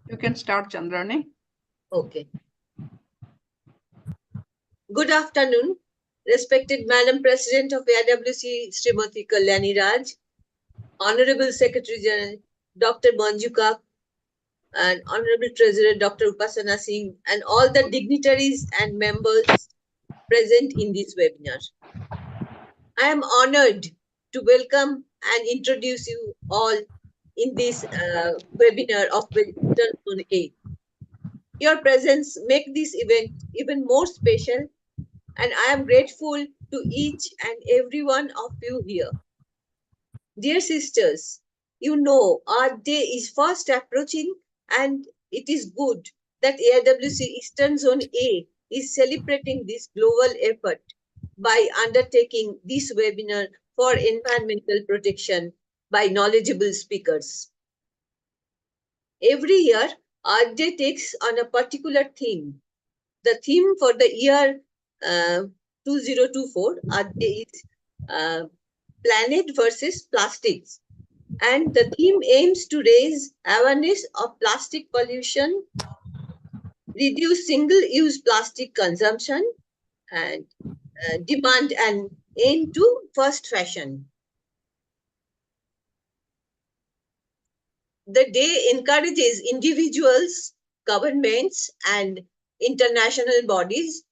You can start, Chandrani. Okay. Good afternoon, respected Madam President of AIWC, Srimati Kalyani Raj, Honorable Secretary General, Dr. Manjuka, and Honorable Treasurer, Dr. Upasana Singh, and all the dignitaries and members present in this webinar. I am honored to welcome and introduce you all in this webinar of Winter Zone A. Your presence make this event even more special, and I am grateful to each and every one of you here. Dear sisters, you know our day is fast approaching, and it is good that AIWC Eastern Zone A is celebrating this global effort by undertaking this webinar for environmental protection by knowledgeable speakers. Every year, our day takes on a particular theme. The theme for the year 2024 is Planet versus Plastics. And the theme aims to raise awareness of plastic pollution, reduce single-use plastic consumption, and demand an end to fast fashion. The day encourages individuals, governments, and international bodies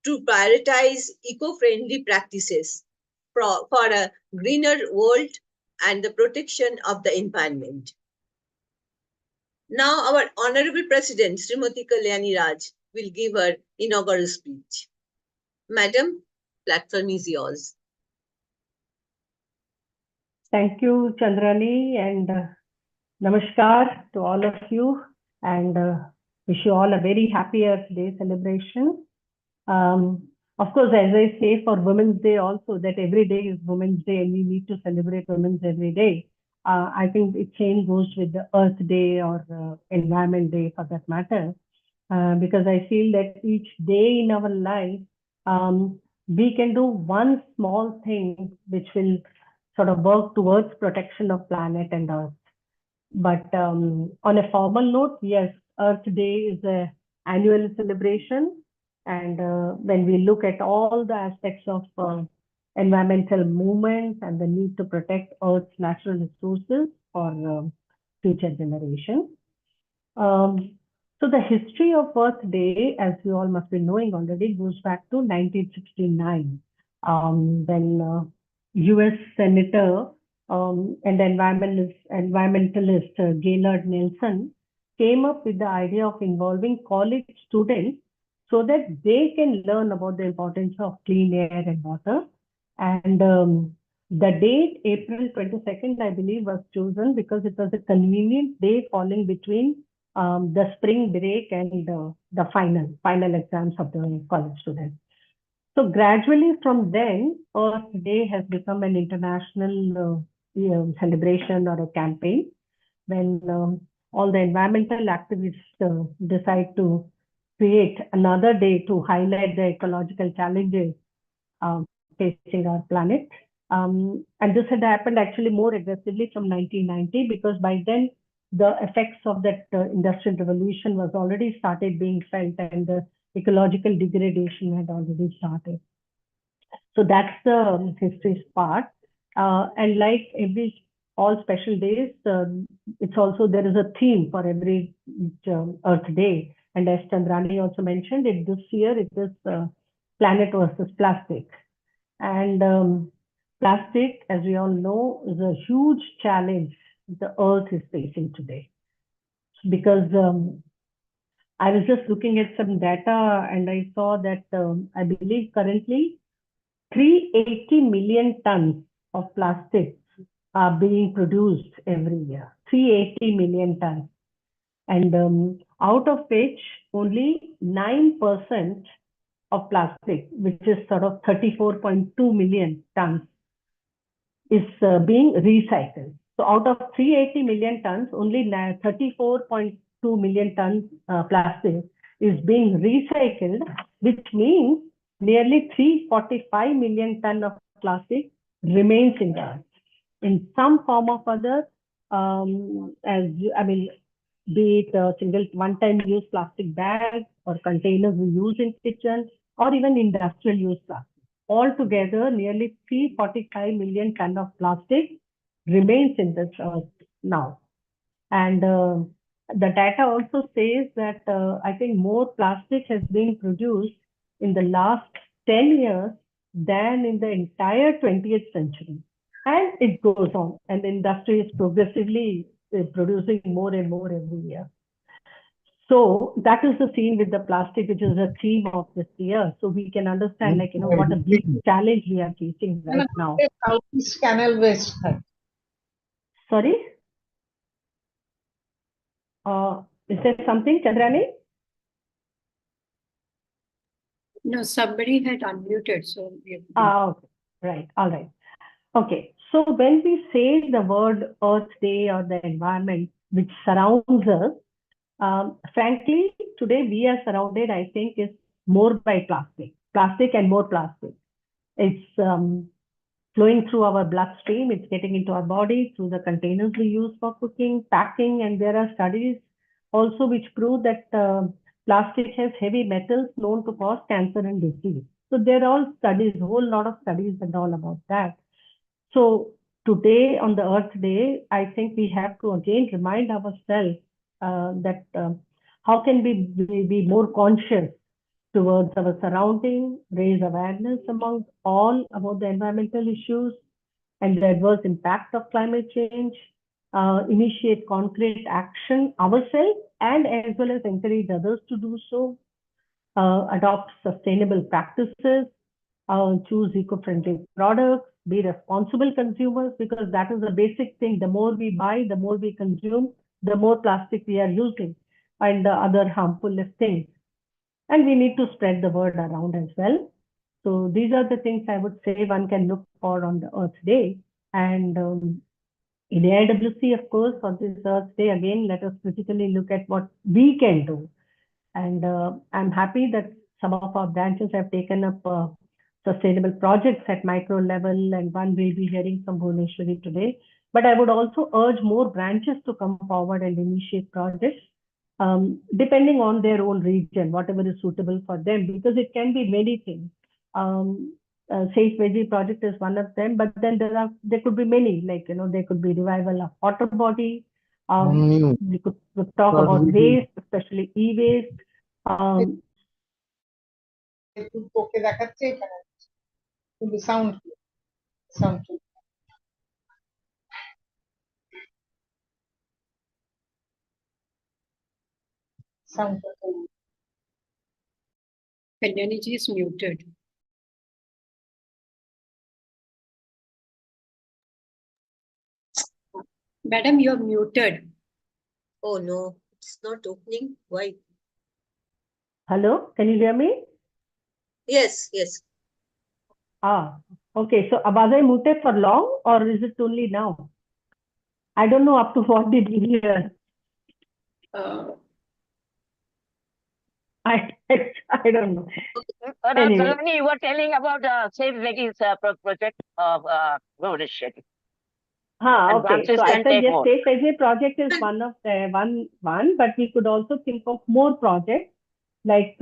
to prioritize eco-friendly practices for a greener world and the protection of the environment. Now, our Honorable President, Srimati Kalyani Raj, will give her inaugural speech. Madam, platform is yours. Thank you, Chandrani, and namaskar to all of you, and wish you all a very happy Earth Day celebration. Of course, as I say for Women's Day also, that every day is Women's Day and we need to celebrate women's every day. I think the same goes with the Earth Day or Environment Day for that matter, because I feel that each day in our life, we can do one small thing which will sort of work towards protection of planet and Earth. But on a formal note, yes, Earth Day is an annual celebration. And when we look at all the aspects of environmental movement and the need to protect Earth's natural resources for future generations. So the history of Earth Day, as you all must be knowing already, goes back to 1969, when U.S. Senator and environmentalist Gaylord Nelson came up with the idea of involving college students so that they can learn about the importance of clean air and water. And the date, April 22nd, I believe, was chosen because it was a convenient day falling between the spring break and the final exams of the college students. So gradually from then, Earth Day has become an international celebration or a campaign when all the environmental activists decide to create another day to highlight the ecological challenges facing our planet. And this had happened actually more aggressively from 1990 because by then the effects of that industrial revolution was already started being felt and the ecological degradation had already started. So that's the history's part. And like all special days, it's also there is a theme for every Earth Day. And as Chandrani also mentioned, this year it is planet versus plastic. And plastic, as we all know, is a huge challenge the Earth is facing today. Because I was just looking at some data and I saw that I believe currently 380 million tons of plastic are being produced every year. 380 million tons. And out of which only 9% of plastic, which is sort of 34.2 million tons, is being recycled. So out of 380 million tons, only 34.2 million tons plastic is being recycled, which means nearly 345 million tons of plastic remains in the earth in some form or other. be it single one-time use plastic bags or containers we use in kitchen or even industrial use plastic. Altogether, nearly 345 million ton of plastic remains in this earth now. And the data also says that I think more plastic has been produced in the last 10 years than in the entire 20th century. And it goes on, and the industry is progressively producing more and more every year. So that is the scene with the plastic, which is the theme of this year. So we can understand, like, what a big challenge we are facing right now. Southeast Canal West. Sorry? Is there something, Chandrani? No, somebody had unmuted, so we Okay. Right. All right. Okay. So when we say the word Earth Day or the environment which surrounds us, frankly, today we are surrounded, I think, is more by plastic and more plastic. It's flowing through our bloodstream, it's getting into our body through the containers we use for cooking, packing, and there are studies also which prove that plastic has heavy metals known to cause cancer and disease. So there are all studies, a whole lot of studies and all about that. So today on the Earth Day, I think we have to again remind ourselves that how can we be more conscious towards our surrounding, raise awareness among all about the environmental issues and the adverse impact of climate change, initiate concrete action ourselves and as well as encourage others to do so, adopt sustainable practices, choose eco-friendly products, be responsible consumers, because that is the basic thing. The more we buy, the more we consume, the more plastic we are using and the other harmful things. And we need to spread the word around as well. So these are the things I would say one can look for on the Earth Day. And in AIWC, of course, on this Earth Day, again, let us critically look at what we can do. And I'm happy that some of our branches have taken up sustainable projects at micro level, and one will be hearing from Bhuvneshwari today. But I would also urge more branches to come forward and initiate projects, depending on their own region, whatever is suitable for them, because it can be many things. Safe Veggie project is one of them, but then there could be many, like, there could be revival of water body. We could talk about waste, especially e-waste. ওকে দেখাচ্ছে এখানে কিন্তু sound sound sound Kalyani ji is muted. Madam, you are muted. Oh no, it's not opening. Why? Hello, can you hear me? Yes, yes. Okay. So was I muted for long or is it only now? I don't know up to what did you hear. I don't know. Anyway. Kalyani, you were telling about Safe Veggies project of Bhubaneswar. Okay. So I said yes, more. Safe Veggie project is one of the one, but we could also think of more projects like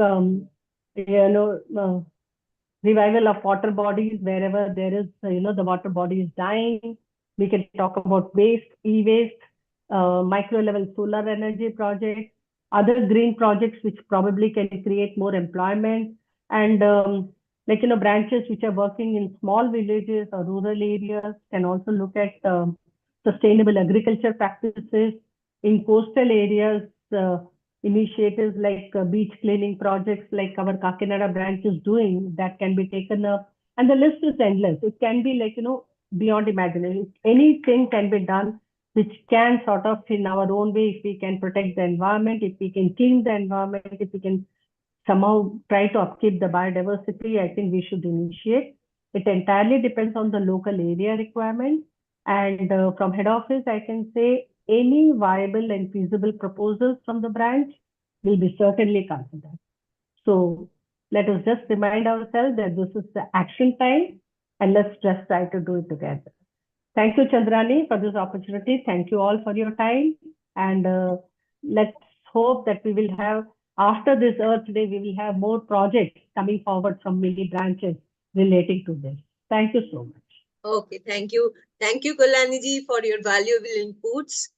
revival of water bodies wherever there is the water body is dying. We can talk about waste, e-waste, micro level solar energy projects, other green projects which probably can create more employment, and branches which are working in small villages or rural areas can also look at sustainable agriculture practices in coastal areas. Initiatives like beach cleaning projects like our Kakinada branch is doing, that can be taken up, and the list is endless. It can be beyond imagination. Anything can be done which can sort of, in our own way, if we can protect the environment, if we can clean the environment, if we can somehow try to upkeep the biodiversity, I think we should initiate. It entirely depends on the local area requirement. And from head office, I can say any viable and feasible proposals from the branch will be certainly considered. So let us just remind ourselves that this is the action time, and let's just try to do it together. Thank you, Chandrani, for this opportunity. Thank you all for your time. And let's hope that we will have, after this Earth Day, we will have more projects coming forward from many branches relating to this. Thank you so much. Okay, thank you. Thank you, Kalyani for your valuable inputs.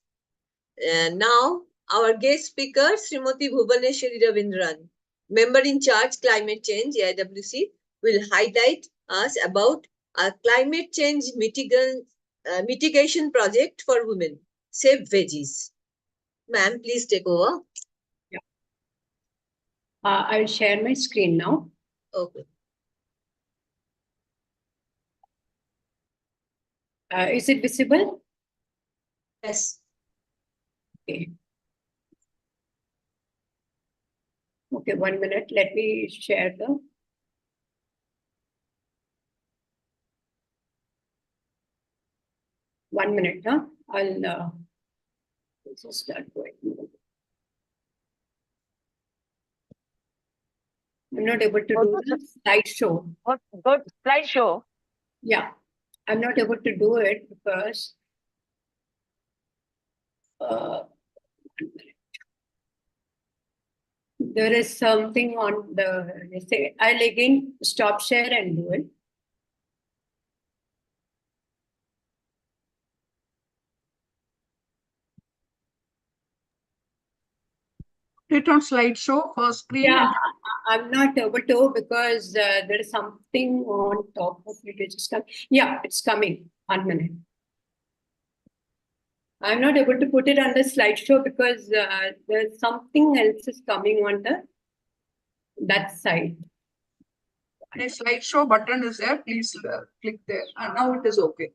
And now, our guest speaker, Srimati Bhuvaneshwari Ravindran, Member in Charge Climate Change, AIWC, will highlight us about a climate change mitigation project for women, Save Veggies. Ma'am, please take over. I'll share my screen now. Okay. Is it visible? Yes. Okay. Okay, 1 minute. Let me share the. One minute, huh? I'll just start going. I'm not able to do the slideshow. Good slideshow. Yeah, I'm not able to do it because there is something on the. I'll again stop share and do it. It on slideshow first screen. Yeah, I'm not able to because there is something on top of it. It's just yeah, it's coming. 1 minute. I'm not able to put it on the slideshow because there's something else is coming on that side. A slideshow button is there. Please click there. And now it is okay.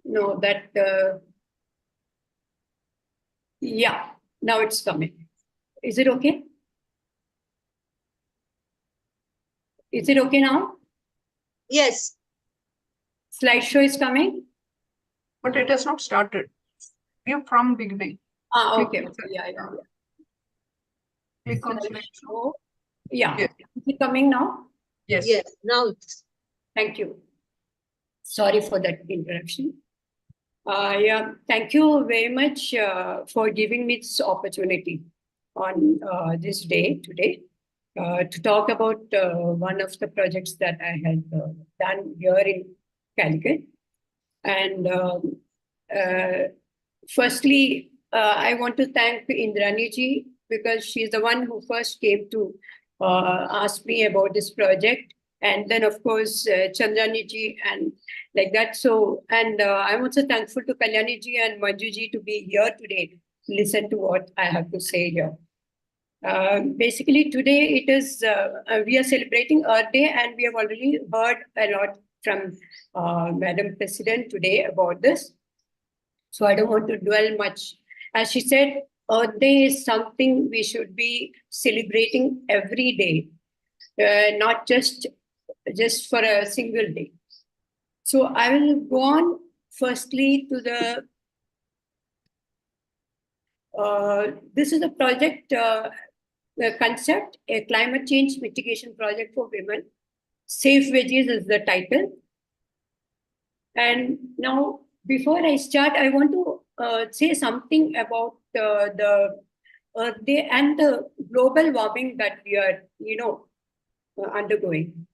No, that. Yeah, now it's coming. Is it okay? Is it okay now? Yes. Slideshow is coming? But it has not started. View from beginning. Okay. Yeah. Click on slideshow. Yeah. Yes. Is it coming now? Yes. Yes. Now it's. Thank you. Sorry for that interruption. Yeah, thank you very much for giving me this opportunity on this day today to talk about one of the projects that I had done here in Calicut. And firstly, I want to thank Indrani ji because she's the one who first came to ask me about this project. And then, of course, Chandrani ji and like that. So, and I'm also thankful to Kalyani ji and Manju ji to be here today to listen to what I have to say here. Basically, today it is, we are celebrating Earth Day and we have already heard a lot from Madam President today about this. So I don't want to dwell much. As she said, Earth Day is something we should be celebrating every day, not just for a single day. So I will go on firstly to this is a project, the concept, a climate change mitigation project for women. Safe Veggies is the title. And now, before I start, I want to say something about the Earth Day and the global warming that we are, undergoing.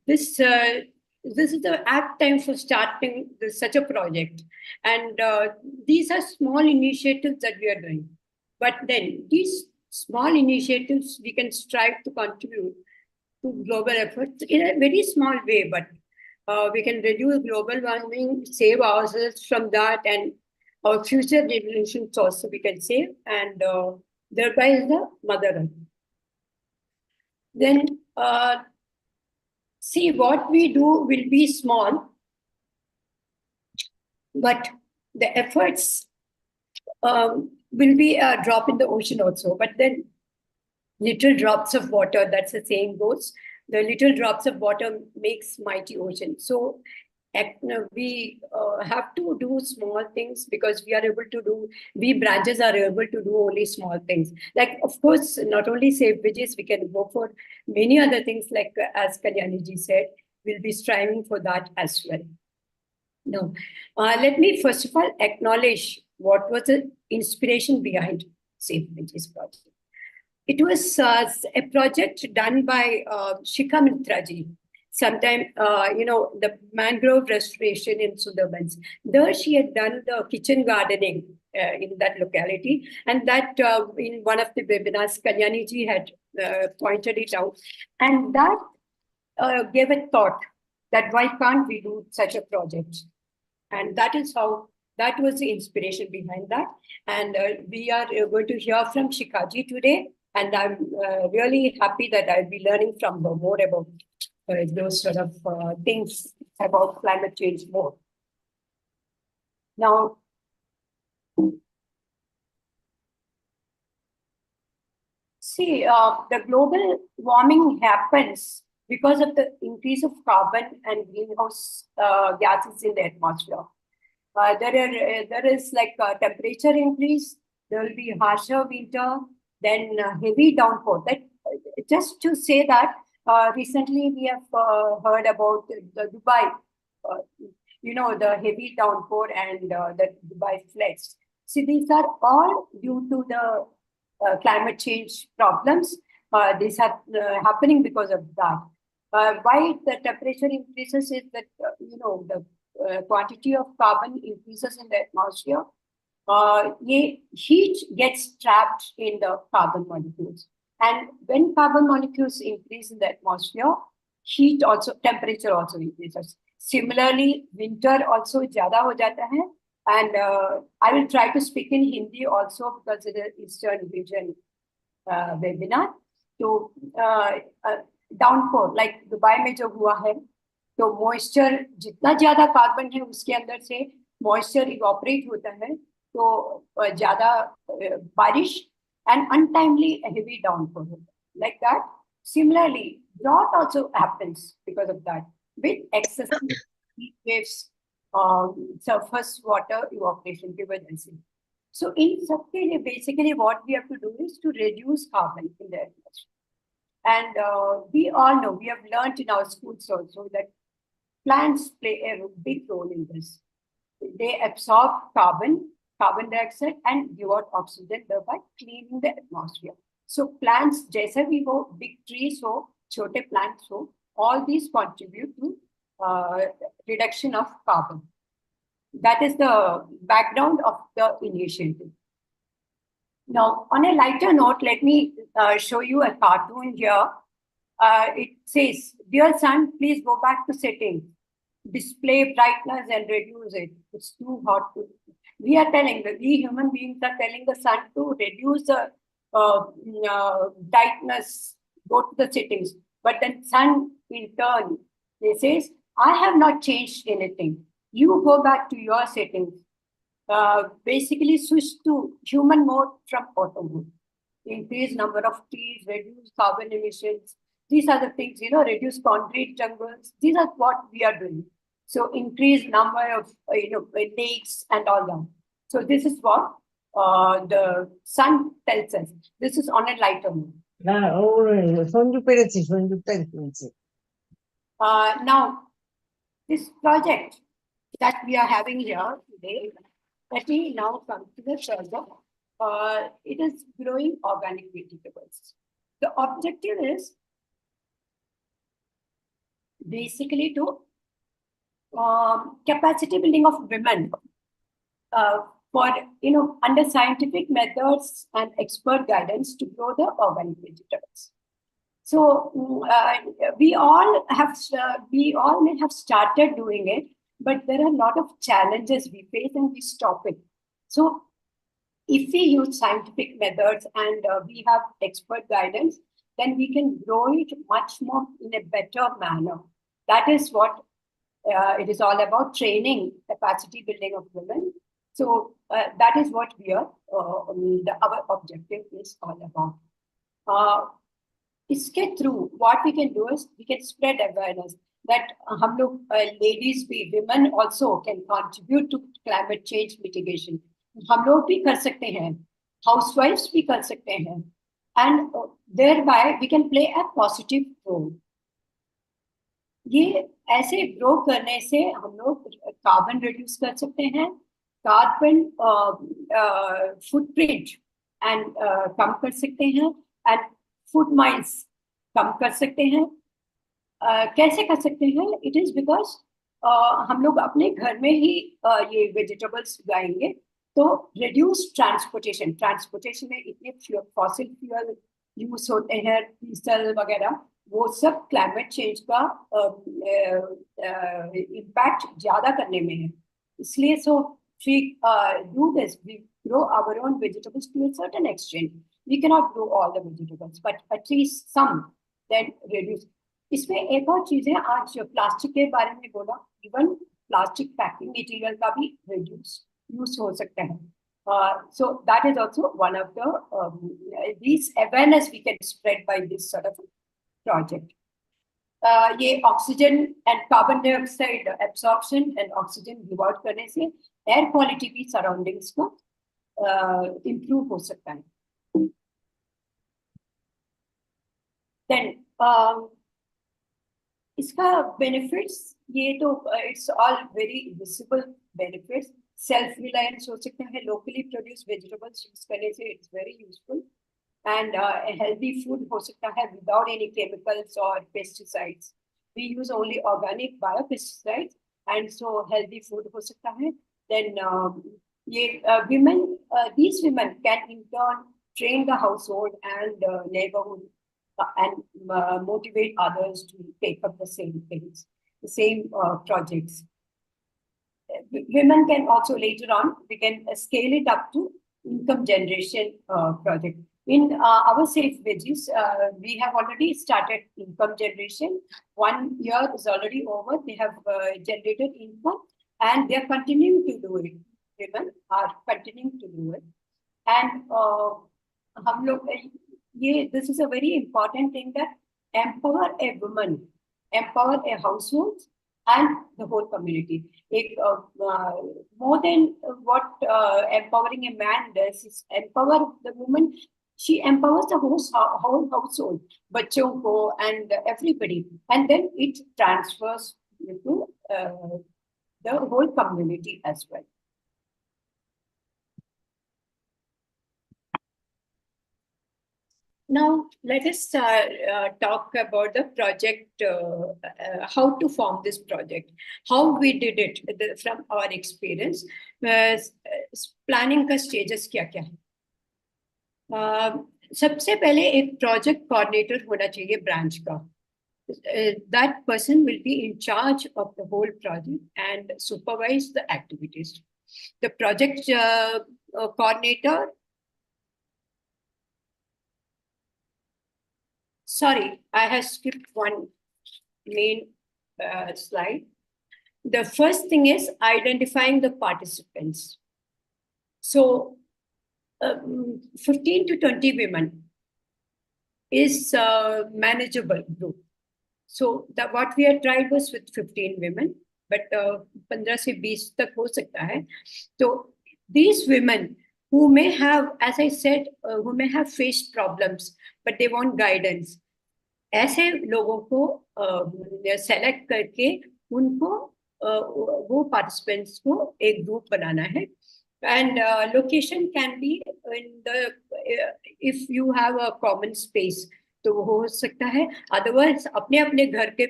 This is the apt time for starting such a project. And these are small initiatives that we are doing. But then these small initiatives, we can strive to contribute to global efforts in a very small way, but we can reduce global warming, save ourselves from that, and our future generations also we can save, and thereby is the Mother Earth. Then, see, what we do will be small, but the efforts will be a drop in the ocean also. But then, little drops of water, that's the saying goes, the little drops of water makes mighty ocean. So we have to do small things because we branches are able to do only small things. Like, of course, not only Save Veggies, we can go for many other things like, as Kalyani ji said, we'll be striving for that as well. No, let me first of all acknowledge what was the inspiration behind Save Villages project. It was a project done by Shikha Mitra ji. Sometime, the mangrove restoration in Sundarbans. There she had done the kitchen gardening in that locality. And that in one of the webinars, Kalyani ji had pointed it out. And that gave a thought that why can't we do such a project? And that is how, that was the inspiration behind that. And we are going to hear from Shikhaji today. And I'm really happy that I'll be learning from her more about those sort of things about climate change more. Now, see, the global warming happens because of the increase of carbon and greenhouse gases in the atmosphere. There is like a temperature increase, there will be harsher winter, then heavy downpour. That, just to say that, recently we have heard about the Dubai, the heavy downpour and the Dubai floods. See, these are all due to the climate change problems. These are happening because of that. Why the temperature increases is that, the quantity of carbon increases in the atmosphere. Heat gets trapped in the carbon molecules. And when carbon molecules increase in the atmosphere, heat also, temperature also increases. Similarly, winter also ज़्यादा हो जाता है. And I will try to speak in Hindi also because it is Eastern region webinar. So downpour, like Dubai में जो हुआ है, तो moisture जितना ज़्यादा carbon है उसके अंदर से moisture evaporate होता है, तो ज़्यादा बारिश and untimely heavy downpour. Like that. Similarly, drought also happens because of that, with excessive heat waves, surface water evaporation. So in Sabke, basically what we have to do is to reduce carbon in the atmosphere. And we all know, we have learned in our schools also that plants play a big role in this. They absorb carbon dioxide and give out oxygen, thereby cleaning the atmosphere. So plants, जैसे भी हो, big trees हो, छोटे plants हो, all these contribute to reduction of carbon. That is the background of the initiative. Now, on a lighter note, let me show you a cartoon here. It says, "Dear sun, please go back to setting. Display brightness and reduce it. It's too hot to..." We are telling, we human beings are telling the sun to reduce the brightness, go to the settings. But then sun in turn, they says, "I have not changed anything. You go back to your settings." Basically switch to human mode from auto mode. Increase number of trees, reduce carbon emissions. These are the things, reduce concrete jungles. These are what we are doing. So increase number of, lakes and all that. So this is what the sun tells us. This is on a lighter note. Now, this project that we are having here today, let me now come to the project. It is growing organic vegetables. The objective is basically to capacity building of women for, under scientific methods and expert guidance to grow the organic vegetables. So we all may have started doing it, but there are a lot of challenges we face and we stop it. So if we use scientific methods and we have expert guidance, then we can grow it much more in a better manner. That is what it is all about, training, capacity building of women. So that is what we are, our objective is all about. Iske through, what we can do is we can spread awareness that hum log, ladies, women also can contribute to climate change mitigation. हम लोग भी कर सकते हैं, housewives भी कर सकते हैं, and thereby we can play a positive role. ये ऐसे ग्रो करने से हम लोग कार्बन रिड्यूस कर सकते हैं, कार्बन फुटप्रिंट एंड कम कर सकते हैं एंड फूड माइल्स कम कर सकते हैं. कैसे कर सकते हैं? इट इज बिकॉज हम लोग अपने घर में ही ये वेजिटेबल्स उगाएंगे तो रिड्यूस ट्रांसपोर्टेशन में इतने फॉसिल फ्यूल यूज होते हैं, डीजल वगैरह, वो सब क्लाइमेट चेंज का इम्पैक्ट ज्यादा करने में है. इसलिए सो we do this, we grow our own vegetables to a certain extent. We cannot grow all the vegetables, but at least some, then reduce. इसमें एक और चीज है, आज प्लास्टिक के बारे में बोला, इवन प्लास्टिक पैकिंग मटेरियल का भी रिड्यूस यूज हो सकता है. So that is also one of the these awareness we can spread by this sort of project. ये oxygen and carbon dioxide absorption and oxygen give out करने से air quality भी surroundings को improve हो सकता है. देन इसका benefits, ये तो it's all very visible benefits. Self reliance हो सकता है, लोकली प्रोड्यूस वेजिटेबल्स यूज करने से it's very useful. And healthy food हो सकता है without any chemicals or pesticides. We use only organic biopesticides, and so healthy food हो सकता है. Then ये these women can in turn train the household and neighborhood and motivate others to take up the same things, the same projects. Women can also later on, we can scale it up to income generation project. In our Safe Veggies, we have already started income generation. 1 year is already over. They have generated income and they are continuing to do it. Women are continuing to do it. And हम लोग ये, this is a very important thing, that empower a woman, empower a household and the whole community. More than what empowering a man does is empower the woman. She empowers the whole household, बच्चों को and everybody, and then it transfers to the whole community as well. Now let us talk about the project, how to form this project, how we did it from our experience. Planning का stages क्या-क्या है? सबसे पहले एक project coordinator होना चाहिए branch का. That person will be in charge of the whole project and supervise the activities. The project coordinator, sorry, I have skipped one main slide. The first thing is identifying the participants. So 15 to 20 women is a manageable group. So what we had tried was with 15 women, but 15 से 20 तक हो सकता है. So these women who may have, as I said, who may have faced problems, but they want guidance, ऐसे लोगों को select करके उनको वो participants को एक group बनाना है. And location can be in the if you have a common space तो हो सकता है, otherwise अपने अपने घर के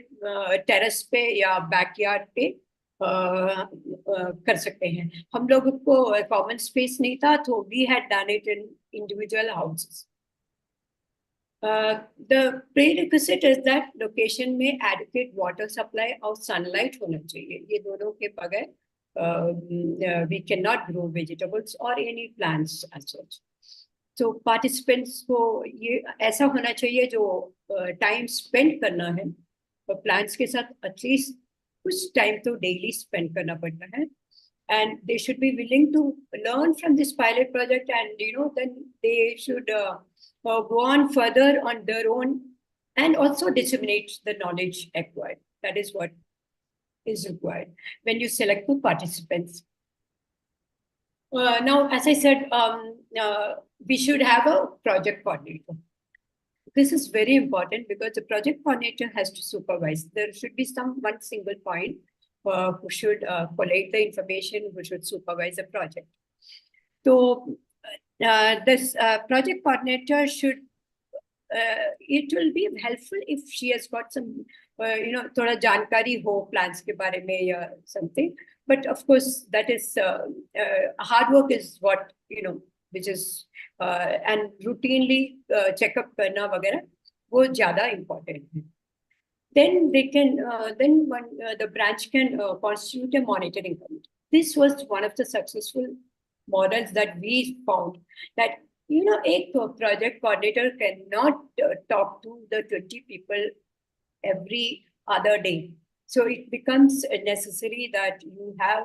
टेरेस पे या बैकयार्ड पे कर सकते हैं. हम लोगों को कॉमन स्पेस नहीं था तो we had done it in individual houses. The prerequisite is that location में adequate water supply और sunlight होना चाहिए. ये दोनों के बगैर we cannot grow vegetables or any plants as such. So participants को ये ऐसा होना चाहिए जो time spend करना है और plants के साथ at least कुछ time तो daily spend करना पड़ता है. And they should be willing to learn from this pilot project, and then they should go on further on their own and also disseminate the knowledge acquired. That is what is required when you select the participants. Now, as I said, we should have a project coordinator. This is very important because the project coordinator has to supervise. There should be one single point who should collate the information, who should supervise the project. So this project coordinator should, it will be helpful if she has got some, thoda jankari ho plans ke bare mein or something. But of course, that is hard work is what, which is, and routinely checkup karna vagara, wo zyada important hai. Then they can, the branch can constitute a monitoring committee. This was one of the successful models that we found, that a project coordinator cannot talk to the 20 people every other day. So it becomes necessary that you have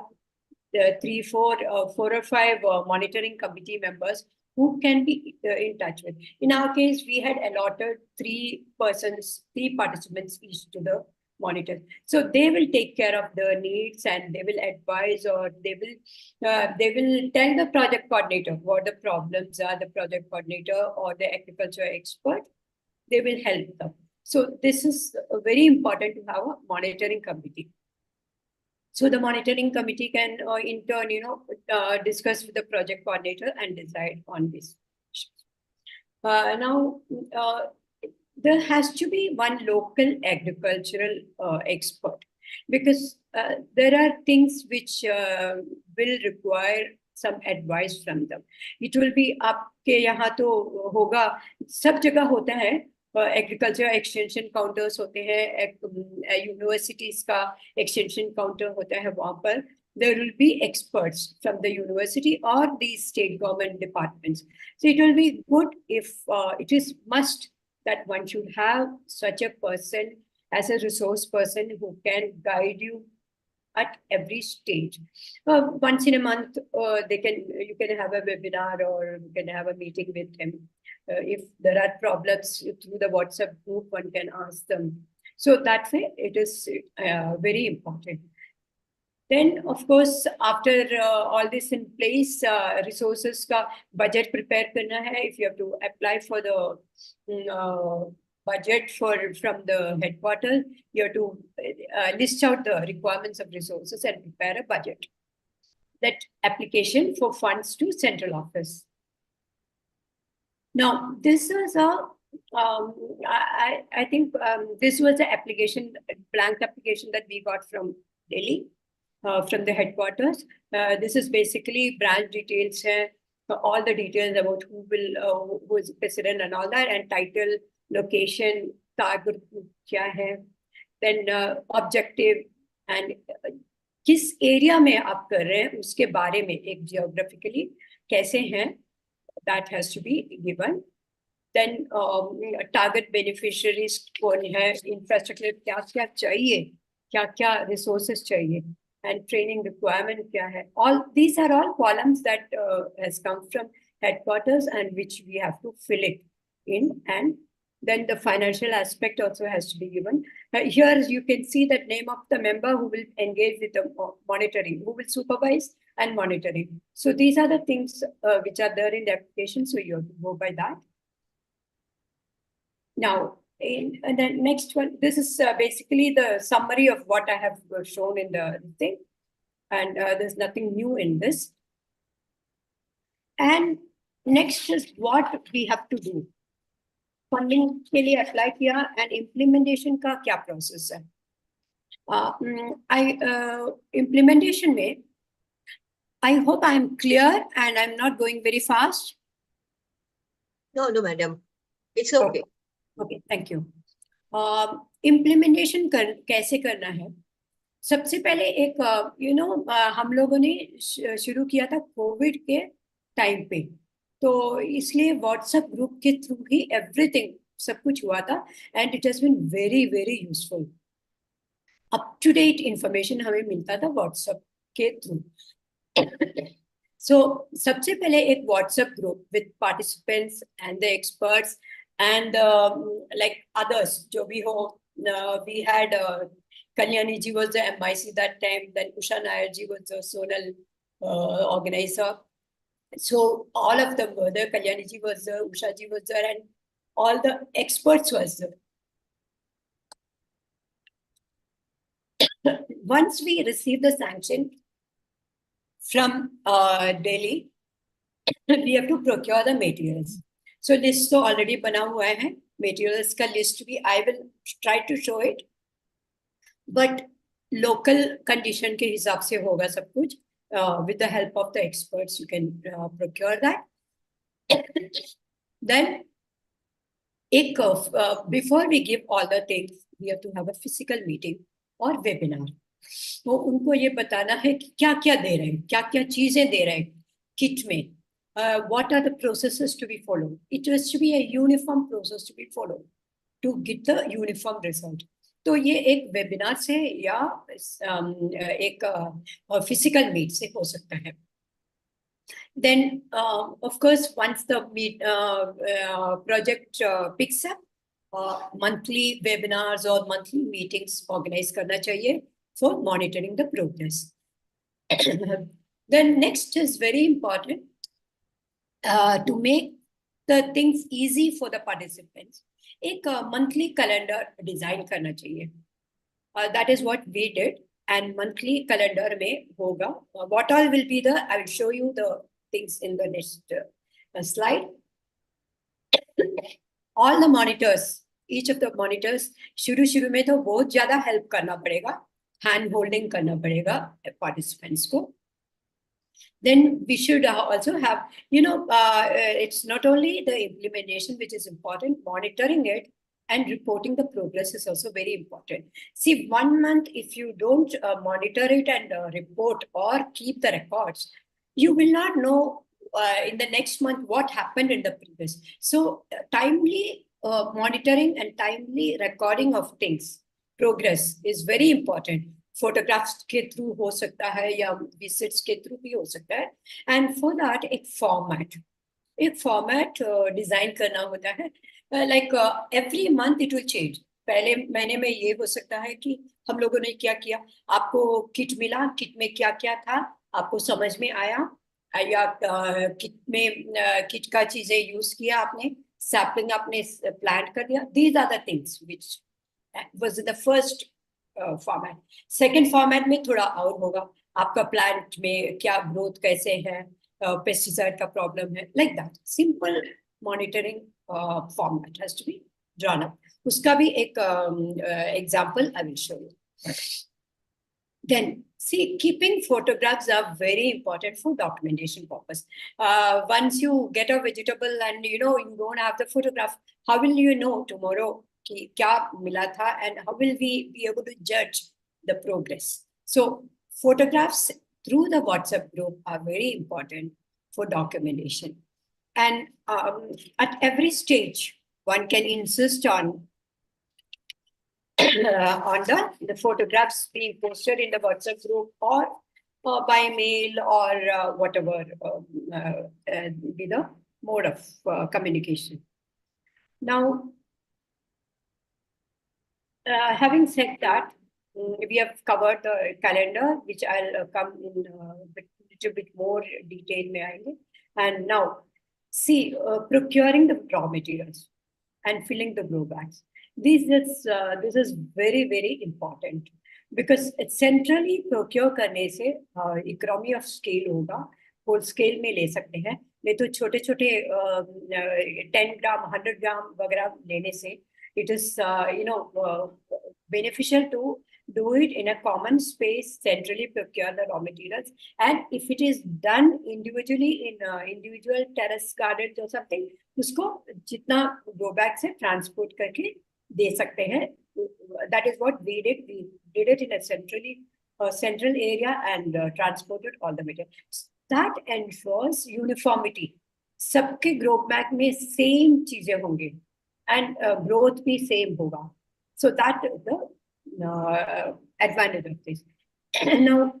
the 4 or 5 monitoring committee members who can be in touch with. In our case, we had allotted 3 participants each to the monitor. So they will take care of the needs and they will advise, or they will tell the project coordinator what the problems are. The project coordinator or the agriculture expert, they will help them. So this is very important to have a monitoring committee. So the monitoring committee can in turn, discuss with the project coordinator and decide on this. Now, there has to be one local agricultural expert, because there are things which will require some advice from them. It will be आपके यहाँ तो होगा, सब जगह होता है, agriculture extension counters होते हैं, यूनिवर्सिटीज का एक्सटेंशन काउंटर होता है, वहां पर there will be experts from the university or the state government departments. So it will be good if it is must that one should have such a person as a resource person who can guide you at every stage. Once in a month, you can have a webinar or you can have a meeting with him. If there are problems through the WhatsApp group, one can ask them. So that way, it is very important. Then, of course, after all this in place, resources ka budget prepare karna hai. If you have to apply for the budget from the headquarters, you have to list out the requirements of resources and prepare a budget. That application for funds to central office. Now, this was I think this was the application, blank application that we got from Delhi, from the headquarters. This is basically branch details, all the details about who is president and all that, and title, location, target kya hai, then objective, and किस area में आप कर रहे हैं उसके बारे में, एक geographically कैसे हैं, that has to be given. Then target beneficiaries कौन है, infrastructure क्या क्या चाहिए, क्या क्या resources चाहिए, and training requirement kya hai. All these are all columns that has come from headquarters and which we have to fill it in. And then the financial aspect also has to be given. Here you can see the name of the member who will engage with the monitoring, who will supervise and monitoring. So these are the things which are there in the application. So you have to go by that. Now, in the next one, this is basically the summary of what I have shown in the thing, and there's nothing new in this. And next is what we have to do. Funding के लिए apply किया, and implementation का क्या process है? Implementation में, I hope I am clear and I'm not going very fast. No, madam, it's okay. Okay, thank you. Implementation कैसे करना है? सबसे पहले एक हम लोगों ने शुरू किया था कोविड के टाइम पे, तो इसलिए व्हाट्सएप ग्रुप के थ्रू ही एवरीथिंग सब कुछ हुआ था, and it has been very very useful. Up to date information हमें मिलता था व्हाट्सएप के थ्रू. सो सबसे पहले एक WhatsApp group with participants and the experts and like others, jo bhi ho, we had Kalyani ji was the MIC that time, then Usha Nair ji was the zonal organizer. So all of them were there. Kalyani ji was there, Usha ji was there, and all the experts was there. once we receive the sanction from Delhi, we have to procure the materials. So list तो already बना हुआ है, materials का list भी I will try to show it, but local condition के हिसाब से होगा सब कुछ. With the help of the experts, you can procure that. Then, before we give all the things, we have to have a physical meeting or webinar. तो उनको ये बताना है कि क्या क्या दे रहे हैं, क्या क्या चीजें दे रहे हैं किट में. What are the processes to be followed? It has to be a uniform process to be followed to get the uniform result. तो ये एक वेबिनार से या एक फिजिकल मीट से हो सकता है. Then, of course, once the project picks up, monthly webinars or monthly meetings organize करना चाहिए for monitoring the progress. Then next is very important to make the things easy for the participants. एक monthly calendar design करना चाहिए. That is what we did. And monthly calendar में होगा. What all will be the? I will show you the things in the next slide. All the monitors, each of the monitors, शुरू में तो बहुत ज़्यादा help करना पड़ेगा, hand holding करना पड़ेगा participants को. Then we should also have, it's not only the implementation which is important, monitoring it and reporting the progress is also very important. See, 1 month, if you don't monitor it and report or keep the records, you will not know in the next month what happened in the previous. So timely monitoring and timely recording of things, progress is very important. Photographs के through हो सकता है या visits के through भी हो सकता है. And for that एक format design करना होता है. Like every month it will change. पहले महीने में ये हो सकता है कि हम लोगों ने क्या किया, आपको किट मिला, किट में क्या क्या था, आपको समझ में आया, या किट का चीजें यूज किया आपने, सैपलिंग आपने प्लांट कर दिया. These are the things which was the first format. Second format में थोड़ा और होगा, आपका प्लांट में क्या ग्रोथ कैसे है, पेस्टिसाइड का प्रॉब्लम है, like that. Simple monitoring format has to be drawn up. उसका भी एक example I will show you. Then, see, keeping photographs are very important for documentation purpose. Once you get a vegetable and you don't have the photograph, how will you know tomorrow कि क्या मिला था, and how will we be able to judge the progress? So photographs through the WhatsApp group are very important for documentation. And at every stage, one can insist on the photographs being posted in the WhatsApp group or by mail or whatever be the mode of communication. Now, having said that, we have covered the calendar, which I'll come in a little bit more detail में आएंगे. And now, see, procuring the raw materials and filling the grow bags. This is very, very important because centrally procure करने से economy of scale होगा, whole scale में ले सकते हैं. नहीं तो छोटे-छोटे 10 ग्राम, 100 ग्राम वगैरह लेने से it is beneficial to do it in a common space, centrally procure the raw materials. And if it is done individually in individual terrace gardens or something, उसको जितना grow bag से transport करके दे सकते हैं. That is what we did. We did it in a central area and transported all the material. That ensures uniformity. सबके grow bag में same चीजें होंगी and growth भी same होगा. So that is the advantage of this. Now,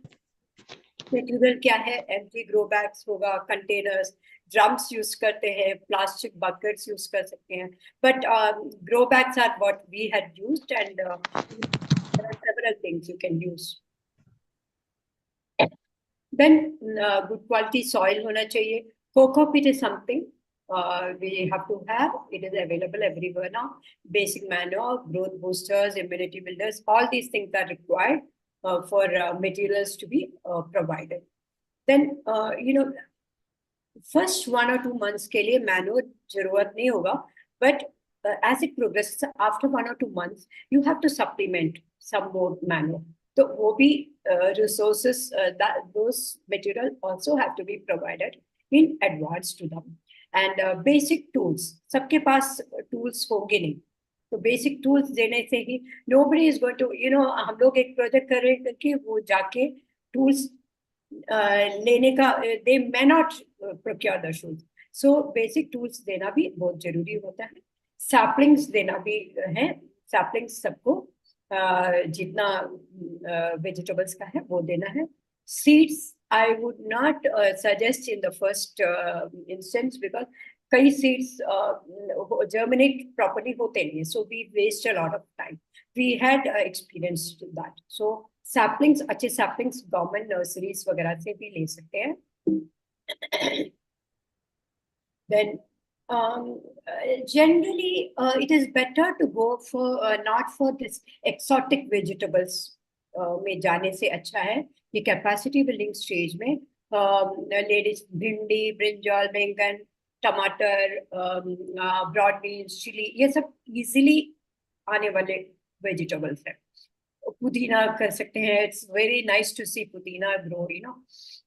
material क्या है? Empty grow bags होगा, containers, drums use करते हैं, plastic buckets use कर सकते हैं. But grow bags are what we had used, and there are several things you can use. Then good quality soil होना चाहिए. Coco peat is something we have to have. It is available everywhere now. Basic manure, growth boosters, immunity builders, all these things are required for materials to be provided. Then, first 1 or 2 months के लिए manual जरूरत नहीं होगा, but as it progresses after 1 or 2 months, you have to supplement some more manual. So वो भी resources that those material also have to be provided in advance to them. And basic tools, सबके पास tools होंगे नहीं, तो basic tools देने से ही nobody is going to, हम लोग एक project कर रहे हैं कि वो जाके tools लेने का, they may not procure the shoes. So basic tools देना भी बहुत जरूरी होता है. Saplings देना भी है, saplings सबको जितना vegetables का है वो देना है. Seeds I would not suggest in the first instance because कई seeds germinate properly होते नहीं, so we waste a lot of time. We had experienced that. So saplings, अच्छे saplings government nurseries वगैरह से भी ले सकते हैं. Then generally it is better to go for not for this exotic vegetables में जाने से अच्छा है कि capacity building stage में ladies भिंडी, brinjal, बैंगन, टमाटर, broad beans, chili, ये सब easily आने वाले vegetables हैं. पुदीना कर सकते हैं. It's very nice to see pudina grow,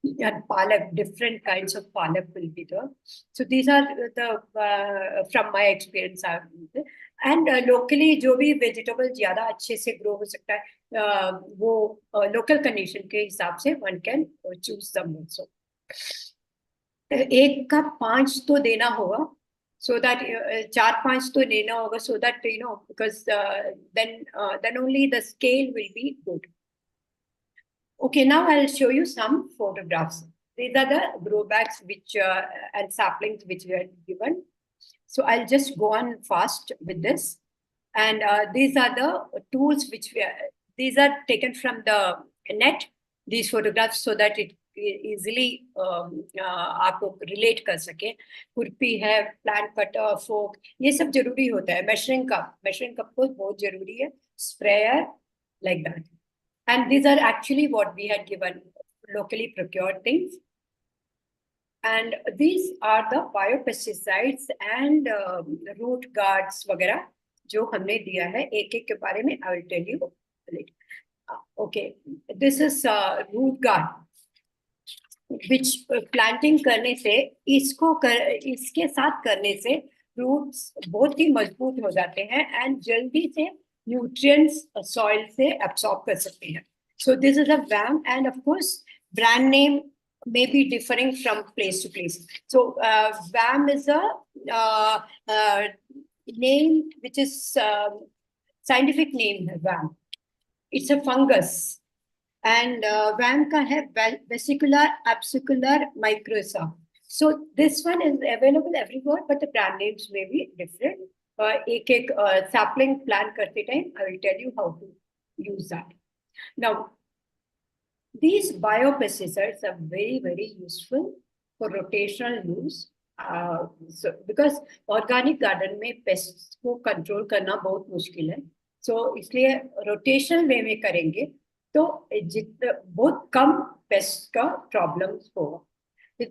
and palak, different kinds of palak will be there. So these are the from my experience. And locally जो भी vegetable ज़्यादा अच्छे से grow हो सकता है वो local condition के हिसाब से one can choose them also. 1 का 5 तो देना होगा, so that 4-5 तो लेना होगा, so that because then only the scale will be good. Okay, now I'll show you some photographs. These are the grow bags which and saplings which we had given. So I'll just go on fast with this. And these are the tools which these are taken from the net, these photographs, so that it easily आप लोग relate कर सके. खुरपी है, plant cutter, fork, ये सब जरूरी होता है. measuring cup को बहुत जरूरी है. Sprayer, like that. And these are actually what we had given, locally procured things. And these are the biopesticides and root guards वगैरह जो हमने दिया है. एक के बारे में I will tell you. Okay, this is root guard, which planting करने से इसके साथ करने से roots बहुत ही मजबूत हो जाते हैं and जल्दी से nutrients soil से absorb कर सकते हैं. So this is a VAM, and of course brand name may be differing from place to place. So VAM is a name which is scientific name है VAM. It's a fungus. And VAM का है vesicular apsicular mycorrhiza. So this one is available everywhere, but the brand names may be different. एक sapling plant करते time, I will tell you how to use that. Now, these biopesticides are very, very useful for rotational use. So because organic garden में pests को control करना बहुत मुश्किल है. So इसलिए rotational way में करेंगे तो बहुत कम पेस्ट का प्रॉब्लम्स होगा.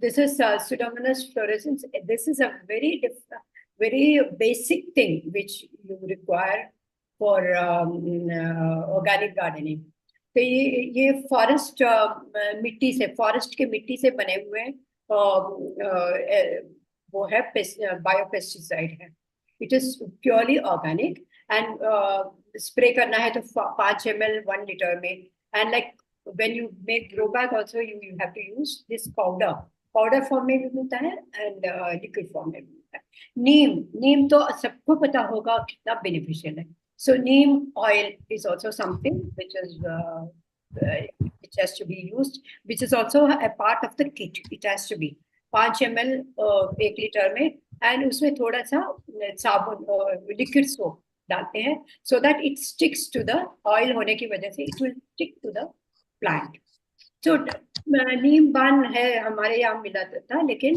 This is Pseudomonas fluorescens. This is a very basic thing which you require for organic gardening. तो ये फॉरेस्ट मिट्टी से, फॉरेस्ट के मिट्टी से बने हुए वो है बायोपेस्टिसाइड है. It is purely organic and spray करना है तो 5 ml 1 liter में. And like when you make grow bag also you have to use this powder form में भी मिलता है and liquid form में भी मिलता है. नीम तो सबको पता होगा कितना बेनिफिशियल है. So neem oil is also something which is which has to be used, which is also a part of the kit. It has to be 5 ml 1 liter में, and उसमें थोड़ा सा साबुन liquid soap डालते हैं so that it sticks to the oil होने की वजह से it will stick to the plant. So नीम बान है हमारे यहाँ मिला था, लेकिन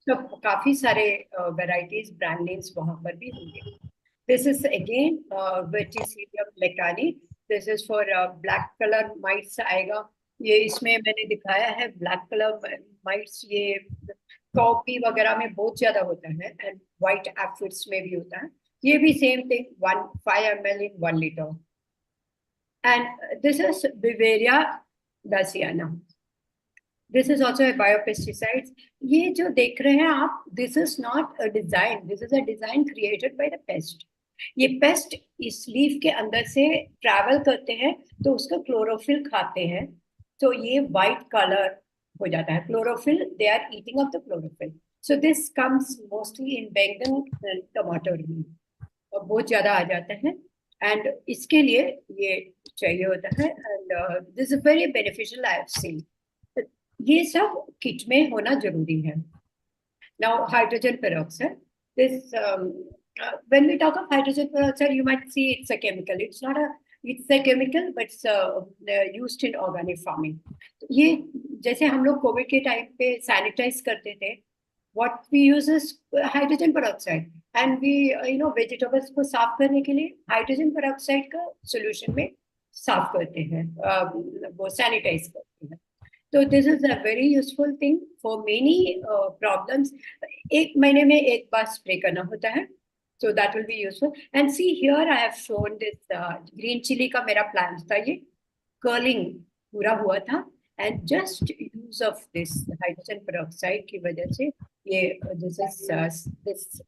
सब काफी सारे varieties brand names वहाँ पर भी होंगे. This is again Verticillium lecani. This is for black colour mites आएगा। ये इसमें मैंने दिखाया है ब्लैक कलर माइट्स, ये कॉफी वगैरह में बहुत ज्यादा होता है एंड व्हाइट एफिड्स में भी होता है। ये भी same thing 5 ml in 1 liter। And this is Beauveria bassiana, this is also a biopesticide. ये जो देख रहे हैं आप, this is not a design, this is a design created by the pest. ये पेस्ट इस लीफ के अंदर से ट्रैवल करते हैं तो उसका क्लोरोफिल खाते हैं, तो ये व्हाइट कलर हो जाता है। Chlorophyll, they are eating up the chlorophyll. So this comes mostly in baingan and टमाटर, और बहुत ज्यादा आ जाता है एंड इसके लिए ये चाहिए होता है। And this is very beneficial, I have seen. ये सब किट में होना जरूरी है। Now hydrogen peroxide, this when we talk of hydrogen peroxide, you might see it's a chemical. It's not a, it's a chemical, but it's used in organic farming. ये जैसे हम लोग कोविड के टाइम पे सैनिटाइज करते थे, what we use is hydrogen peroxide, and we vegetables को साफ करने के लिए हाइड्रोजन पेरोक्साइड का सोल्यूशन में साफ करते हैं, वो सैनिटाइज करते हैं। तो this is a very useful thing for many problems. 1 महीने में एक बार स्प्रे करना होता है, so that will be useful. And see here I have shown this green chili का मेरा plant था, ये curling पूरा हुआ था, and just use of this hydrogen peroxide की वजह से ये this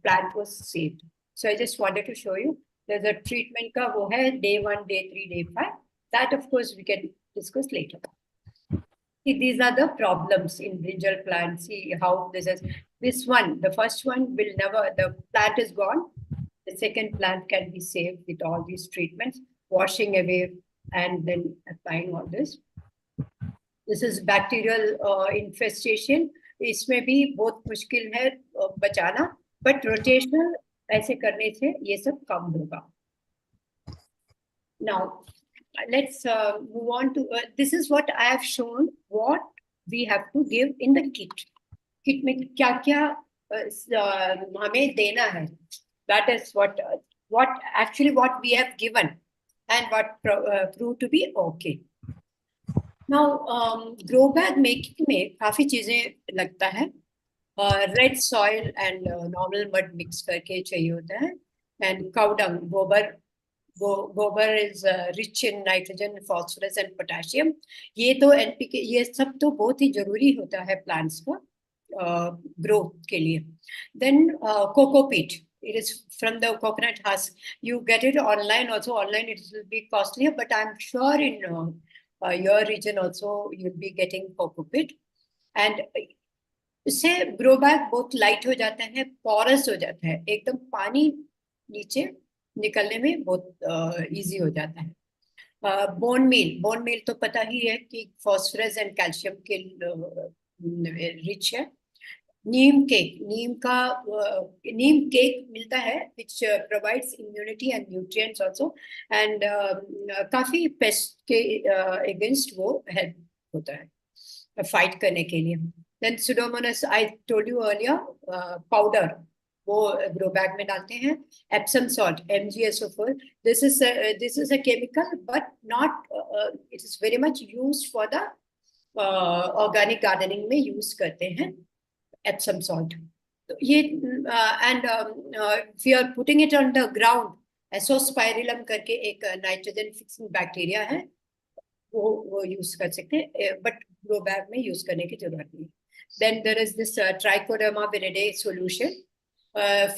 plant was saved. So I just wanted to show you there's a treatment का वो है day 1, day 3, day 5. That of course we can discuss later. See, these are the problems in brinjal plant. See how this one, the first one will never, the plant is gone. The second plant can be saved with all these treatments, washing away and then applying all this. This is bacterial infestation. इसमें भी बहुत मुश्किल है बचाना, but rotational ऐसे करने से ये सब कम होगा। Now, let's move on to this is what I have shown, what we have to give in the kit. Kit में क्या क्या हमें देना है, that is what actually what we have given and what proved to be okay. Now grow bag making में काफी चीजें लगता है, red soil and normal mud mix करके चाहिए होता है, and cow dung, गोबर is rich in nitrogen, phosphorus and potassium. ये तो NPK, ये सब तो बहुत ही जरूरी होता है plants को growth के लिए. Then coco peat, it is from the coconut husk. You get it online also. Online it will be costlier, but I'm sure in your region also you'll be getting coco peat. And इससे grow bag बहुत light हो जाता है, porous हो जाता है, एकदम पानी नीचे निकलने में बहुत इजी हो जाता है। बोन मील तो पता ही है कि फॉस्फोरस एंड कैल्शियम के रिच है। नीम केक मिलता है which provides immunity and nutrients also, and काफी पेस्ट के अगेंस्ट वो हेल्प होता है फाइट करने के लिए। Then Pseudomonas, I told you earlier, powder वो ग्रो बैग में डालते हैं। Epsom salt MgSO4, this is a chemical but not it is very much used for the organic gardening में यूज करते हैं एप्सम सॉल्ट। तो ये and if you are putting it on the ground, एसोस्पाइरिलम करके एक नाइट्रोजन फिक्सिंग बैक्टीरिया है, वो use कर सकते हैं, बट ग्रो बैग में यूज करने की जरूरत नहीं। Then there is this Trichoderma viridae solution.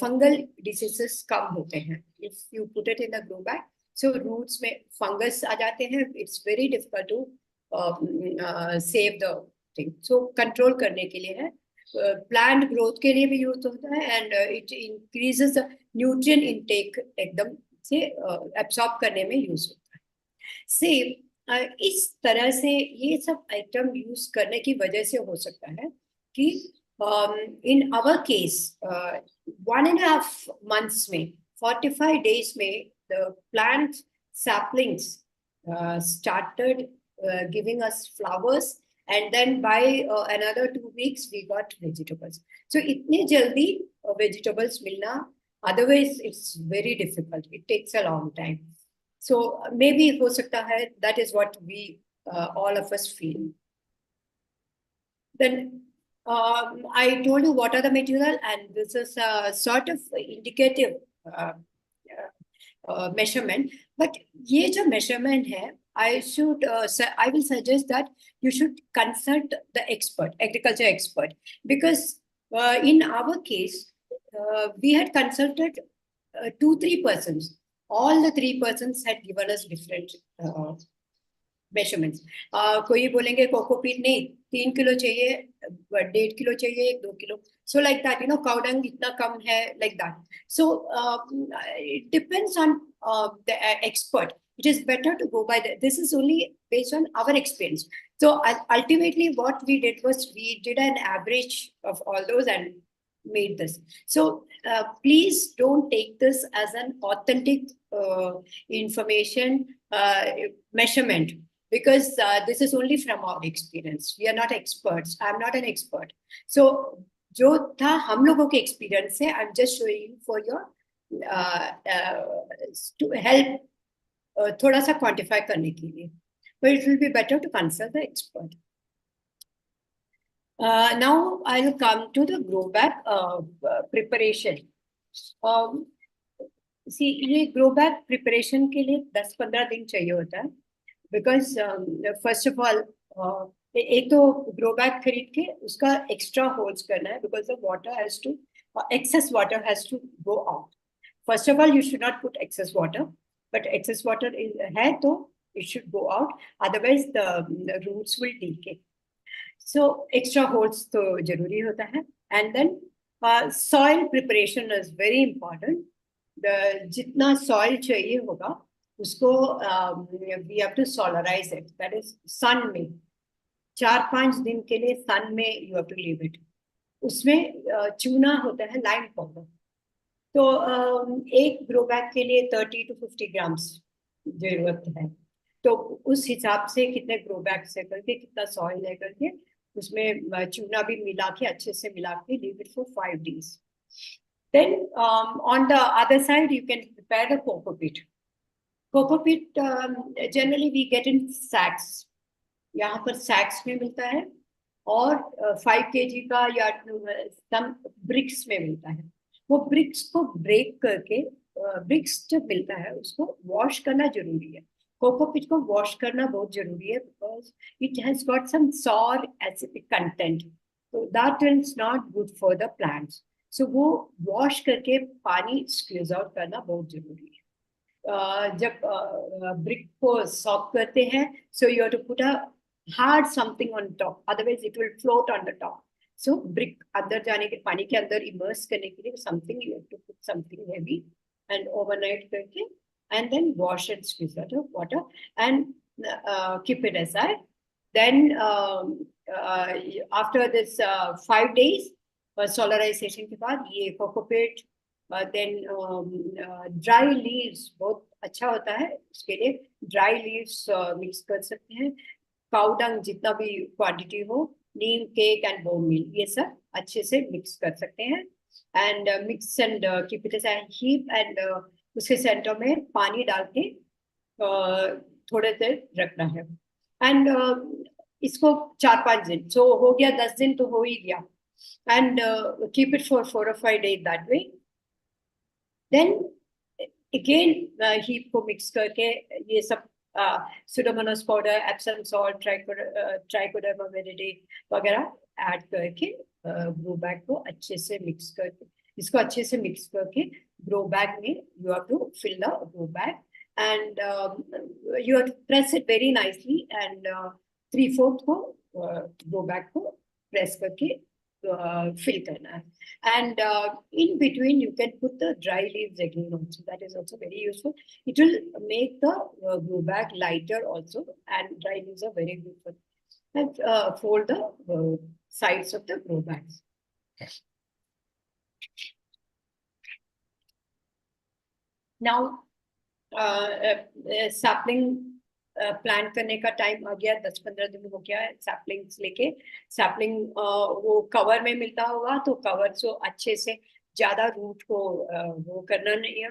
Fungal diseases कम होते हैं if you put it in the grow bag. So roots में फंगस आ जाते हैं, it's very difficult to save the thing. So control करने के लिए है, plant growth के लिए भी यूज होता है, and it increases the nutrient intake, एकदम से absorb करने में यूज होता है। Same इस तरह से ये सब आइटम यूज करने की वजह से हो सकता है कि in our case 1.5 months में 45 days में the plant saplings started giving us flowers, and then by another 2 weeks we got vegetables. So इतने जल्दी vegetables मिलना, otherwise it's very difficult, it takes a long time. So maybe हो सकता है that is what we all of us feel. Then I told you what are the material, and this is a sort of indicative measurement. But ये जो measurement है, I will suggest that you should consult the expert, agriculture expert, because in our case, we had consulted 2-3 persons. All the 3 persons had given us different measurements. कोई बोलेंगे cocopeat नहीं 3 kilo चाहिए, 1.5 kilo चाहिए, 2 kilo. So like that, cow dung इतना कम है, like that. So it depends on the expert. It is better to go by that. This is only based on our experience. So ultimately what we did was we did an average of all those and made this. So please don't take this as an authentic information measurement, because this is only from our experience. We are not experts. I'm not an expert. So जो था हम लोगों के experience से, I'm just showing you for your to help थोड़ा सा quantify करने के लिए. But it will be better to consult the expert. Now I'll come to the grow bag preparation. See, ये grow bag preparation के लिए 10-15 दिन चाहिए होता है, because first of all एक तो grow bag खरीद के उसका extra holes करना है, because the water has to excess water has to go out. First of all, you should not put excess water, but excess water है तो it should go out, otherwise the roots will decay. So extra holes तो जरूरी होता है. And then soil preparation is very important. जितना soil चाहिए होगा उसको we have to solarize it, that is sun में 4-5 दिन के लिए sun में you have to leave it. उसमें चूना होता है, lime powder. तो एक ग्रो बैग के लिए 30 to 50 grams जरूरत है. तो उस हिसाब से कितने ग्रो बैग से करके कितना सॉइल है करके उसमें चूना भी मिला के अच्छे से मिला के leave it for 5 days. Then on the other side you can prepare the coco peat. Coco peat generally we get in sacks. यहाँ पर sacks में मिलता है और 5 kg का या some bricks में मिलता है. वो bricks को break करके bricks जब मिलता है उसको wash करना जरूरी है. कोको पिट को वॉश करना बहुत जरूरी है, because it has got some sour acidic content, so that is not good for the plants. So वो वॉश करके पानी squeeze out करना बहुत जरूरी है. जब brick को soak करते हैं, so you have to put a hard something on top, otherwise it will float on the top. So brick अंदर जाने के पानी के अंदर immerse करने के लिए something you have to put something heavy and overnight करके, and then wash and squeeze out of water and keep it aside. Then after this 5 days solarization के बाद ये coco peat, then dry leaves बहुत अच्छा होता है उसके लिए. dry leaves mix कर सकते हैं. cow dung जितना भी quantity हो, neem cake and bone meal, ये सब अच्छे से mix कर सकते हैं. and mix and keep it aside, heap and उसके सेंटर में पानी डाल के थोड़े देर रखना है. एंड इसको 4-5 दिन, सो हो गया 10 दिन तो हो ही गया. And keep it for 4 or 5 days that way. Then again heap को मिक्स करके ये सब pseudomonas powder, Epsom salt, trichoderma viride वगैरह ऐड करके ग्रो बैग को अच्छे से मिक्स करके, इसको अच्छे से मिक्स करके grow bag में you have to fill the grow bag, and you have to press it very nicely, and 3/4 को grow bag को press करके fill करना है. and in between you can put the dry leaves again also, that is also very useful. It will make the grow bag lighter also, and dry leaves are very good for, and fold the sides of the grow bags. Now sapling plant करने का time आ गया, 10-15 दिन हो गया है saplings लेके. Sapling वो cover में मिलता होगा तो कवर से अच्छे से ज्यादा रूट को वो करना नहीं है,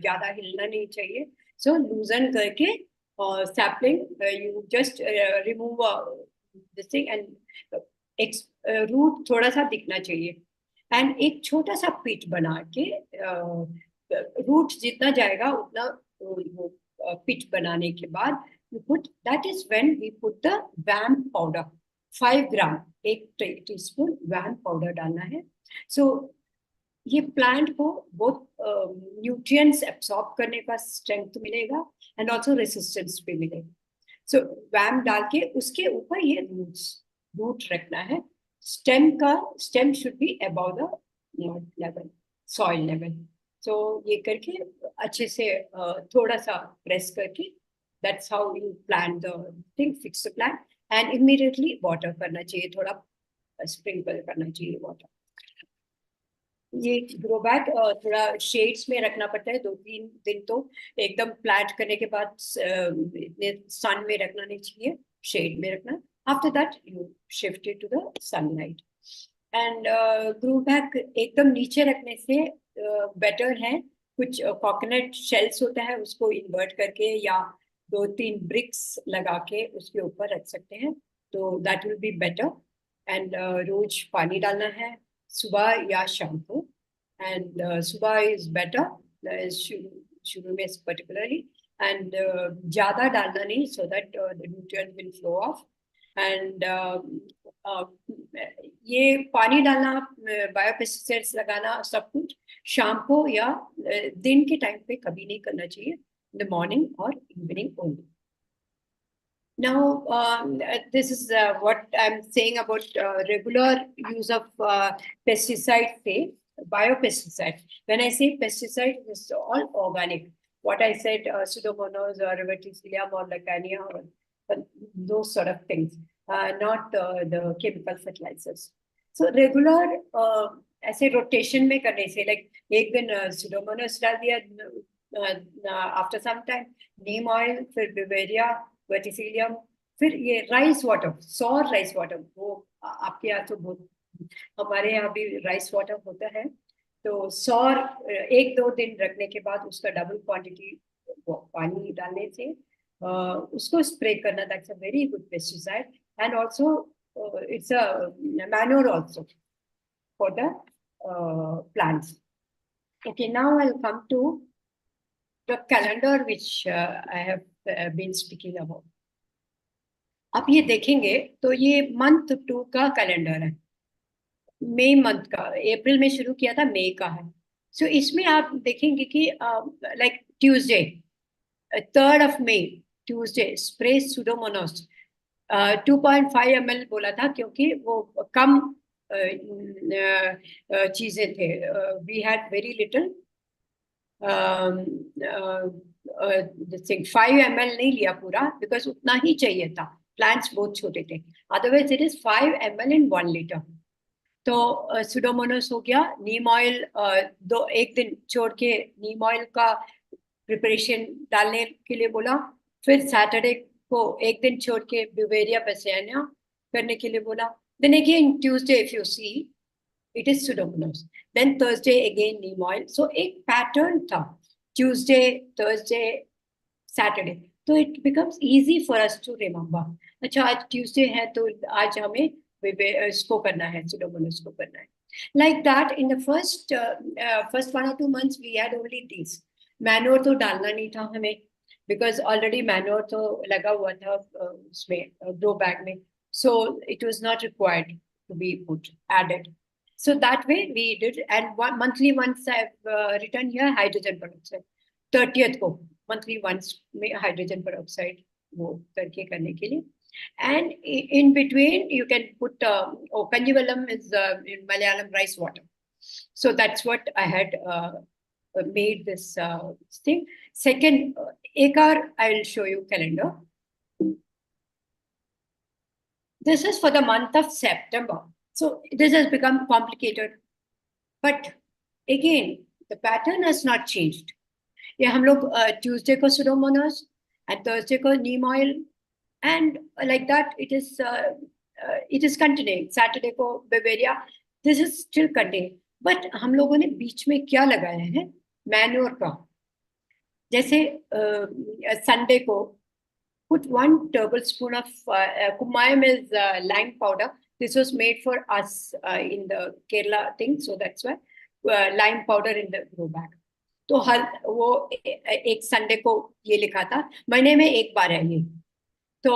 ज्यादा हिलना नहीं चाहिए. So loosen करके sapling, you just remove this thing and root थोड़ा सा दिखना चाहिए, and एक छोटा सा pit बना के root जितना जाएगा उतना वो pit बनाने के बाद you put, that is when we put the VAM powder 5 gram, 1 teaspoon VAM powder डालना है. So ये प्लांट को बहुत न्यूट्रिएंट्स एब्सॉर्ब करने का स्ट्रेंथ मिलेगा एंड आल्सो रेसिस्टेंस भी मिलेगा. सो वैम डाल के उसके ऊपर ये रूट रखना है. Stem should be above the level, soil level. So ये करके अच्छे से थोड़ा सा प्रेस करके, that's how you plant the thing, fix the plant, and immediately water करना चाहिए, थोड़ा स्प्रिंकल करना चाहिए वाटर. ये ग्रो बैग थोड़ा शेड्स में रखना पड़ता है 2-3 दिन, तो एकदम प्लांट करने के बाद इतने सन में रखना नहीं चाहिए, शेड में रखना. After that you shift it to the sunlight. And grow bag एकदम नीचे रखने से बेटर है. कुछ कोकोनट शेल्स होता है, उसको इन्वर्ट करके या 2-3 ब्रिक्स लगा के उसके ऊपर रख सकते हैं, तो that will be better. And रोज पानी डालना है सुबह या शाम को, एंड सुबह इज बेटर शुरू में पर्टिकुलरली, एंड ज्यादा डालना नहीं, so that the nutrient will flow of. And ये पानी डालना, बायोपेस्टिसाइड्स लगाना, सब कुछ शाम को या दिन के टाइम पे कभी नहीं करना चाहिए, इन द मॉर्निंग और evening only. Now, this is what I'm saying about regular use of pesticides, say biopesticides. When I say pesticide, it's all organic. What I said, Pseudomonas or Verticillium or Lacania or those sort of things, not the chemical fertilizers. So regular ऐसे rotation में करने से, like एक दिन Pseudomonas डाल दिया, after some time neem oil, फिर Beauveria, Verticillium, फिर ये राइस वाटर, सौर राइस वाटर, वो आपके यहाँ तो बहुत, हमारे यहाँ भी राइस वाटर होता है. तो सौर 1-2 दिन रखने के बाद उसका डबल क्वांटिटी पानी डालने से उसको स्प्रे करना, that's a very good pesticide. And also it's a manure also for the plants. Okay, now I'll come to the calendar which I have been speaking about. आप ये देखेंगे तो ये मंथ 2 का कैलेंडर है, मई मंथ का, अप्रैल में शुरू किया था, मई का है. सो इसमें आप देखेंगे कि like Tuesday 3rd of May, Tuesday spray pseudomonas 2.5 ml बोला था, क्योंकि वो कम चीजें थे. We had very little, 5 ml नहीं लिया पूरा, बिकॉज उतना ही चाहिए था, प्लांट्स बहुत छोटे थे. Otherwise it is 5 ml in 1 liter. तो सुडोमोनास हो गया. नीम ऑयल 1 दिन छोड़ के नीम ऑयल का प्रिपरेशन डालने के लिए बोला. फिर सैटरडे को 1 दिन छोड़ के ब्यूवेरिया बेसियाना करने के लिए बोला. Then again Tuesday if you see it is Pseudomonas. Then Thursday again neem oil. So एक pattern था, Tuesday, Thursday, Saturday. So it becomes easy for us to remember. अच्छा आज Tuesday है तो आज हमें इसको करना है, Pseudomonas को करना है. Like that, in the first 1 or 2 months we had only these. Manure तो डालना नहीं था हमें, because already manure तो लगा हुआ था उसमें grow bag में. So it was not required to be added. So that way we did, and monthly once I've written here hydrogen peroxide. 30th को monthly once में hydrogen peroxide वो करके करने के लिए. And in between you can put Kanjivalam is in Malayalam rice water. So that's what I had made this thing. Second, एक और I'll show you calendar. This is for the month of September. So this has become complicated, but again the pattern has not changed. ये हम लोग Tuesday को Pseudomonas and Thursday को neem oil, and like that it is continuing. Saturday को Beauveria, this is still continuing. But हम लोगों ने बीच में क्या लगाया है, मैन्योर का. जैसे संडे को put 1 tablespoon of kumayam is lime powder. This was made for us in the Kerala thing, so that's why lime powder in the grow bag. तो हर वो एक संडे को ये लिखा था, महीने में एक बार है ये. तो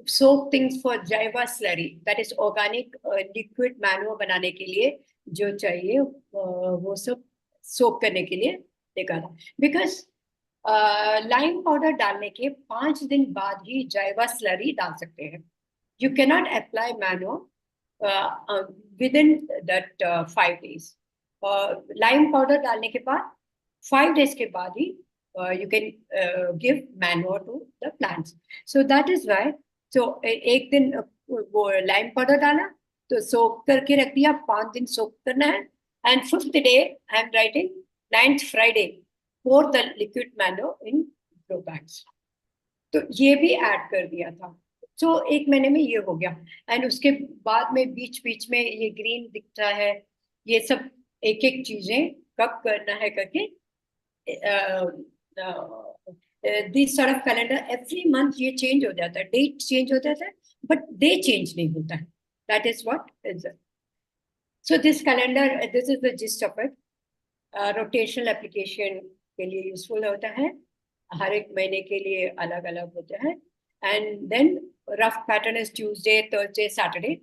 soak things for jaiva slurry, that is organic liquid manure बनाने के लिए जो चाहिए वो सब soak करने के लिए देखा था. Because लाइम पाउडर डालने के 5 दिन बाद ही जैवा स्लरी डाल सकते हैं. You can not apply manual with in that 5 days. Lime powder डालने के बाद 5 days के बाद ही you can give manure to the plants. So that is why. So एक दिन वो लाइम पाउडर डाला तो सोक करके रख दिया, 5 दिन सोक करना है. And 5th day I am writing 9th Friday pour the liquid manure in grow bags. तो ये भी ऐड कर दिया था. So 1 महीने में ये हो गया. एंड उसके बाद में बीच बीच में ये ग्रीन दिखता है, ये सब एक एक चीजें कब करना है करके this sort of calendar every month ये चेंज हो जाता है, डेट चेंज हो जाता है, बट डे चेंज नहीं होता है. That is what is it. So this calendar, this is the gist of it. Rotational application के लिए यूजफुल होता है, हर एक महीने के लिए अलग अलग होता है. And then rough pattern is Tuesday, Thursday, Saturday.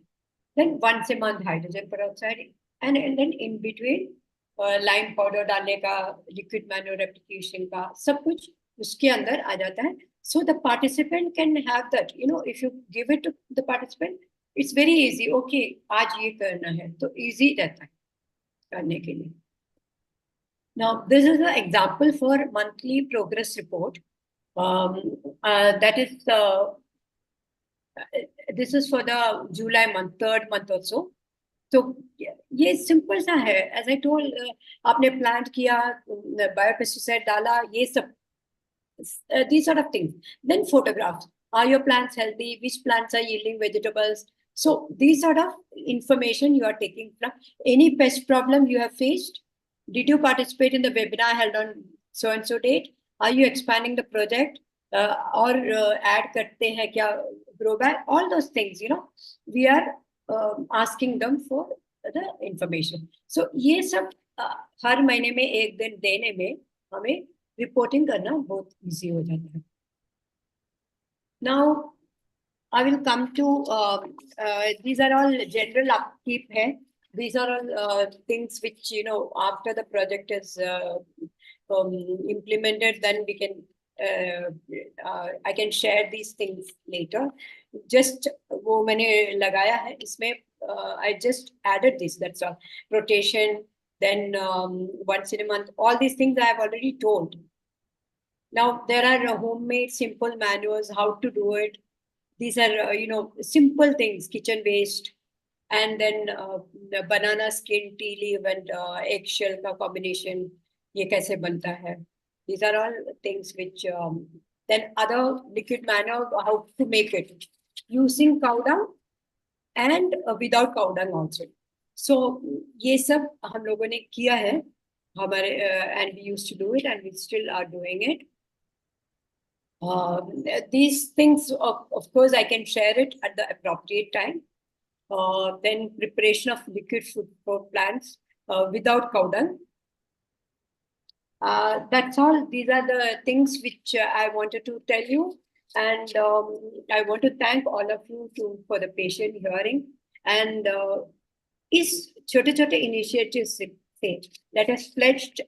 Then once a month hydrogen peroxide, and then in between lime powder डालने का, लिक्विड मैन्योर एप्लीकेशन का, सब कुछ उसके अंदर आ जाता है. So the participant can have that, you know, if you give it to the participant, it's very easy. Okay, आज ये करना है तो इजी रहता है करने के लिए. Now, this is an example for monthly progress report. That is, this is for the July month, 3rd month or so. तो ये सिंपल सा है. As I told, आपने प्लांट किया, बायोपेस्टिसाइड डाला, ये सब, these sort of things. Then photographs. Are your plants healthy? Which plants are yielding vegetables? So these sort of information you are taking from. Any pest problem you have faced? Did you participate in the webinar held on so and so date? Are you expanding the project? Or add करते हैं क्या grow bag? All those things, you know, we are asking them for the information. So ये सब हर महीने में एक दिन देने में हमें रिपोर्टिंग करना बहुत इजी हो जाता है. Now I will come to these are all general upkeep है. These are all things which, you know, after the project is implemented, then we can I can share these things later. Just वो मैंने लगाया है इसमें. I just added this, that's all. Rotation, then once in a month, all these things I have already told. Now there are homemade simple manuals how to do it. These are you know, simple things, kitchen waste. And then the banana skin, tea leaf, and eggshell का combination, ये कैसे बनता है. These are all things which then other liquid manure, how to make it using cow dung and without cow dung also. So ये सब हम लोगों ने किया है हमारे and we used to do it and we still are doing it. These things of course I can share it at the appropriate time. Then preparation of liquid food for plants without cow dung. That's all. These are the things which I wanted to tell you. And I want to thank all of you for the patient hearing. And is छोटे initiatives say, let us pledge,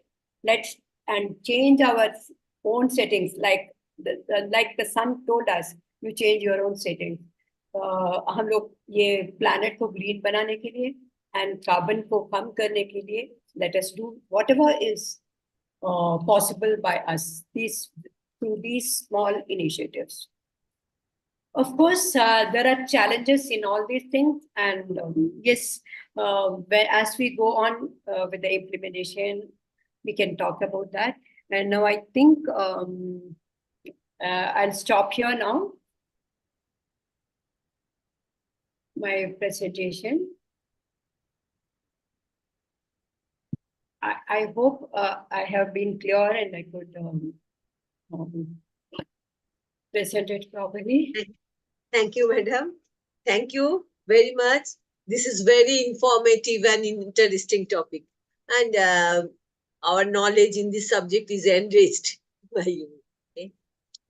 let's and change our own settings. Like the sun told us, you change your own settings. हम लोग ये planet को green बनाने के लिए and carbon को कम करने के लिए, let us do whatever is possible by us through these small initiatives. Of course, there are challenges in all these things, and yes, as we go on with the implementation, we can talk about that. And now I think I'll stop here now. My presentation. I hope I have been clear and I could present it properly. Thank you, madam. Thank you very much. This is very informative and interesting topic. And our knowledge in this subject is enriched by you. Okay?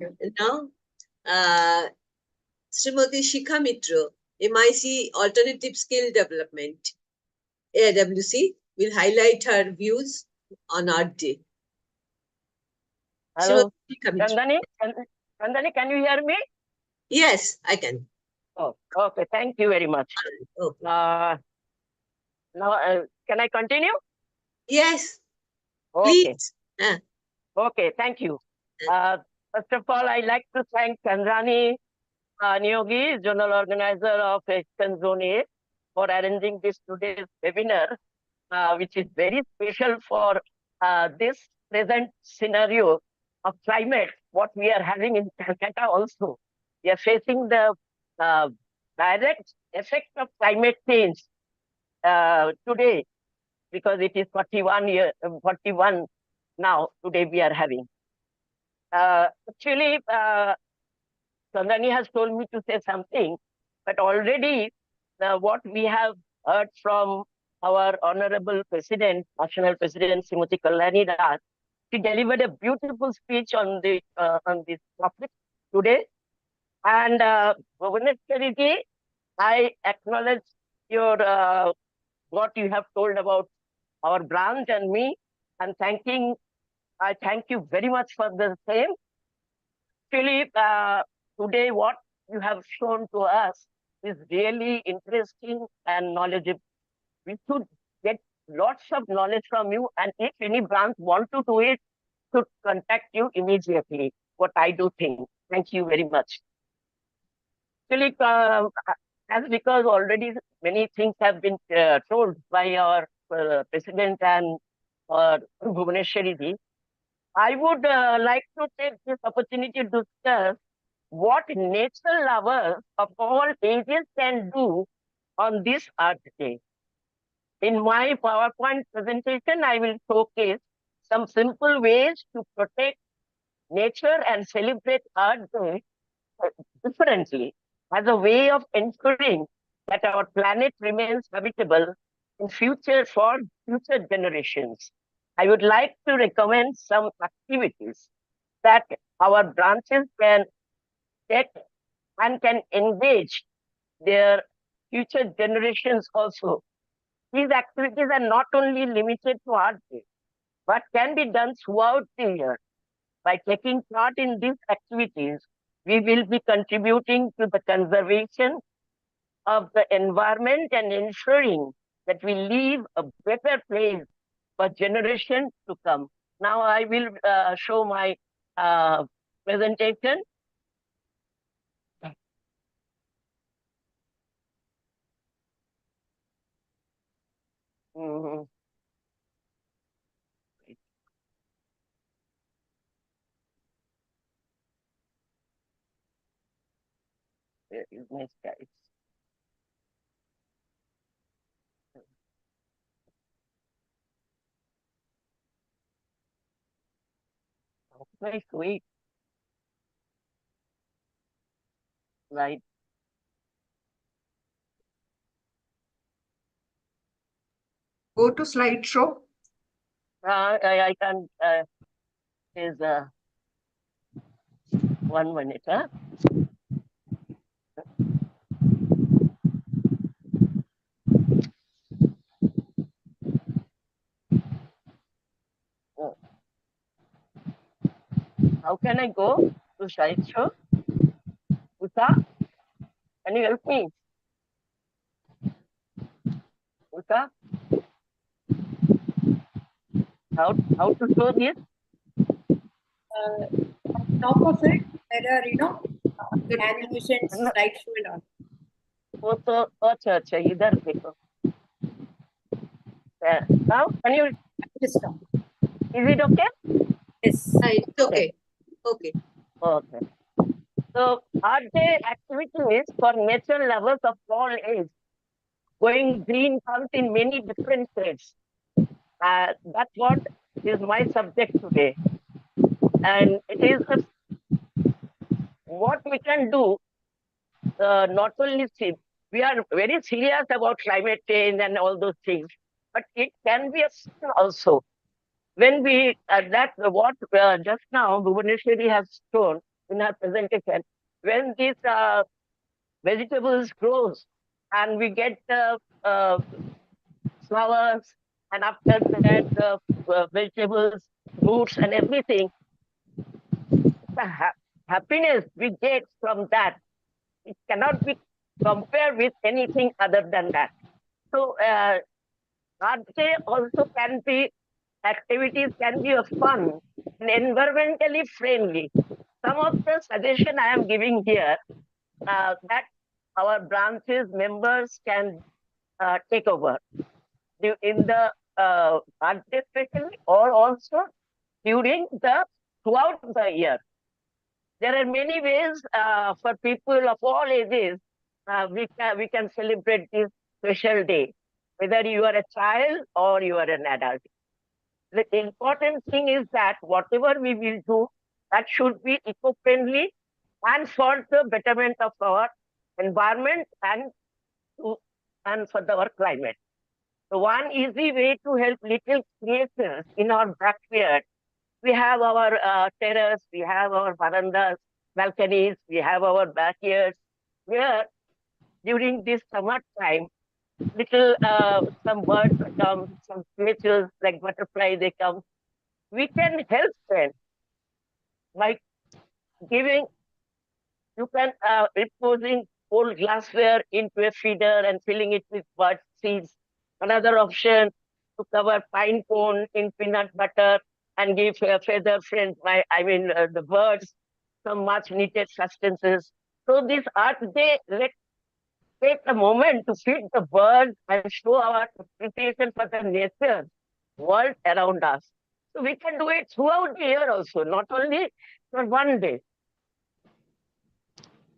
And now, Srimati Shikha Mitra, MIC Alternative Skill Development, AIWC, will highlight her views on Earth Day. Hello, Srimati Shikha Mitra. Chandani, can you hear me? Yes, I can. Oh, okay. Thank you very much. Okay. Now, can I continue? Yes, Okay. please. Okay. Thank you. First of all, I'd like to thank Chandrani Niyogi, General Organizer of Eastern Zone A, for arranging this today's webinar, which is very special for this present scenario of climate, what we are having in Calcutta also. We are facing the direct effect of climate change today, because it is 41 now, today we are having. Actually, Chandani has told me to say something, but already what we have heard from our Honorable President, National President Srimati Kalyani Raj, she delivered a beautiful speech on this topic today. And Bhubaneswari ji, I acknowledge your what you have told about our branch and me, and I thank you very much for the same. Actually, today what you have shown to us is really interesting and knowledgeable. We should get lots of knowledge from you, and if any branch want to do it, should contact you immediately. What I do think. Thank you very much. Actually, as because already many things have been told by our president and Bhubaneswari ji, I would like to take this opportunity to discuss what nature lovers of all ages can do on this Earth Day. In my PowerPoint presentation, I will showcase some simple ways to protect nature and celebrate Earth Day differently as a way of ensuring that our planet remains habitable in future for future generations. I would like to recommend some activities that our branches can take and can engage their future generations also. These activities are not only limited to Earth Day, but can be done throughout the year. By taking part in these activities, we will be contributing to the conservation of the environment and ensuring that we leave a better place for generations to come. Now I will show my presentation. Mhm. Where is my slides? Very sweet. Right. Go to slideshow. I can is 1 minute. Huh? How can I go to slideshow? Usha, can you help me? Usha, how to show this? On top of it, there are, the animations, No. slideshow and all. वो तो अच्छा इधर देखो. Now can you? Just stop. Is it okay? Yes. It's okay. Okay. Okay. So are there activities for nature lovers of all age? Going green comes in many different shades. That's what is my subject today. And it is what we can do, not only we are very serious about climate change and all those things, but it can be a sin also. When we, that what just now Bhuvaneshwari has shown in her presentation, when these vegetables grows and we get the flowers, and after that the vegetables, fruits and everything, the happiness we get from that, it cannot be compared with anything other than that. So art day also can be, activities can be of fun and environmentally friendly. Some of the suggestion I am giving here, that our branches members can take over in the art day especially, or also during the throughout the year. There are many ways for people of all ages, we can celebrate this special day, whether you are a child or you are an adult. The important thing is that whatever we will do, that should be eco-friendly and for the betterment of our environment and for our climate. So one easy way to help little creators in our backyard, we have our terrace, we have our verandas, balconies, we have our backyards, where during this summer time, little some birds come, some creatures like butterfly, they come. We can help them by giving, you can reposing old glassware into a feeder and filling it with bird seeds. Another option, to cover pine cone in peanut butter and give feather friends, the birds, some much needed sustenances. So this art day, let's take a moment to feed the birds and show our appreciation for the nature world around us. So we can do it throughout the year also, not only for one day.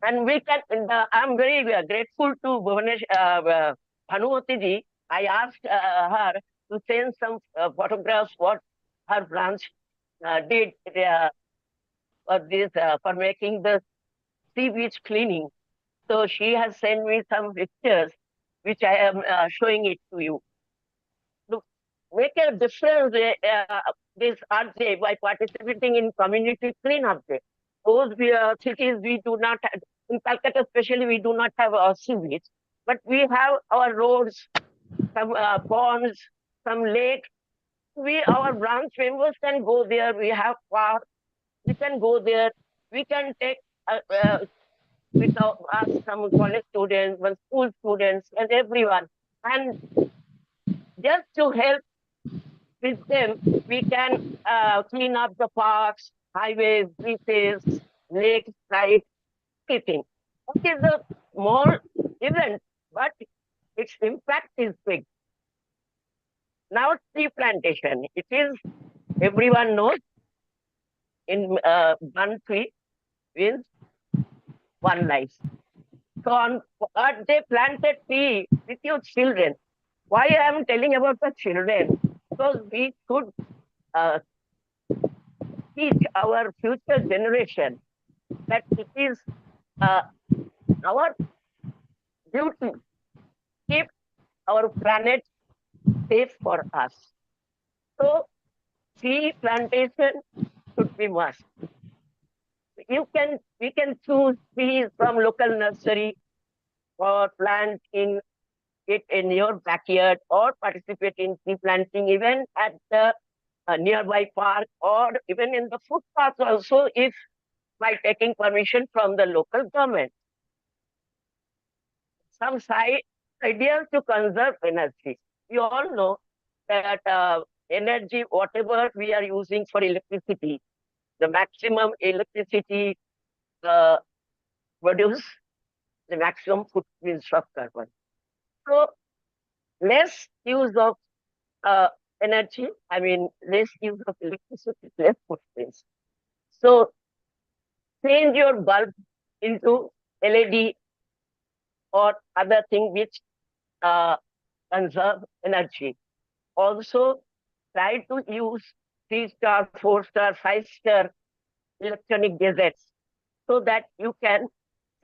And we can, I'm very grateful to Bhanumati ji. I asked her to send some photographs what her branch did for this, for making the sea beach cleaning. So she has sent me some pictures, which I am showing it to you. To make a difference this art day by participating in community cleanup day. Those cities we do not have, in Calcutta especially, we do not have a sea beach, but we have our roads, some ponds, some lakes. Our branch members can go there. We have parks. We can go there. We can take with us some college students, some school students, and everyone. And just to help with them, we can clean up the parks, highways, beaches, lakes, sites, everything. It is a small event, but its impact is big. Now, tree plantation. It is, everyone knows, in one tree wins one life. So on Earth Day, plant a tree with your children. Why I am telling about the children? Because we should teach our future generation that it is our duty to keep our planet safe for us. So tree plantation should be must. We can choose trees from local nursery or plant in it in your backyard, or participate in tree planting even at the nearby park, or even in the footpaths also, if by taking permission from the local government. Some ideas to conserve energy. We all know that energy, whatever we are using for electricity, the maximum electricity produce the maximum footprint of carbon. So less use of energy, less use of electricity, less footprints. So change your bulb into LED or other thing which conserve energy. Also, try to use 3-star, 4-star, 5-star electronic gadgets so that you can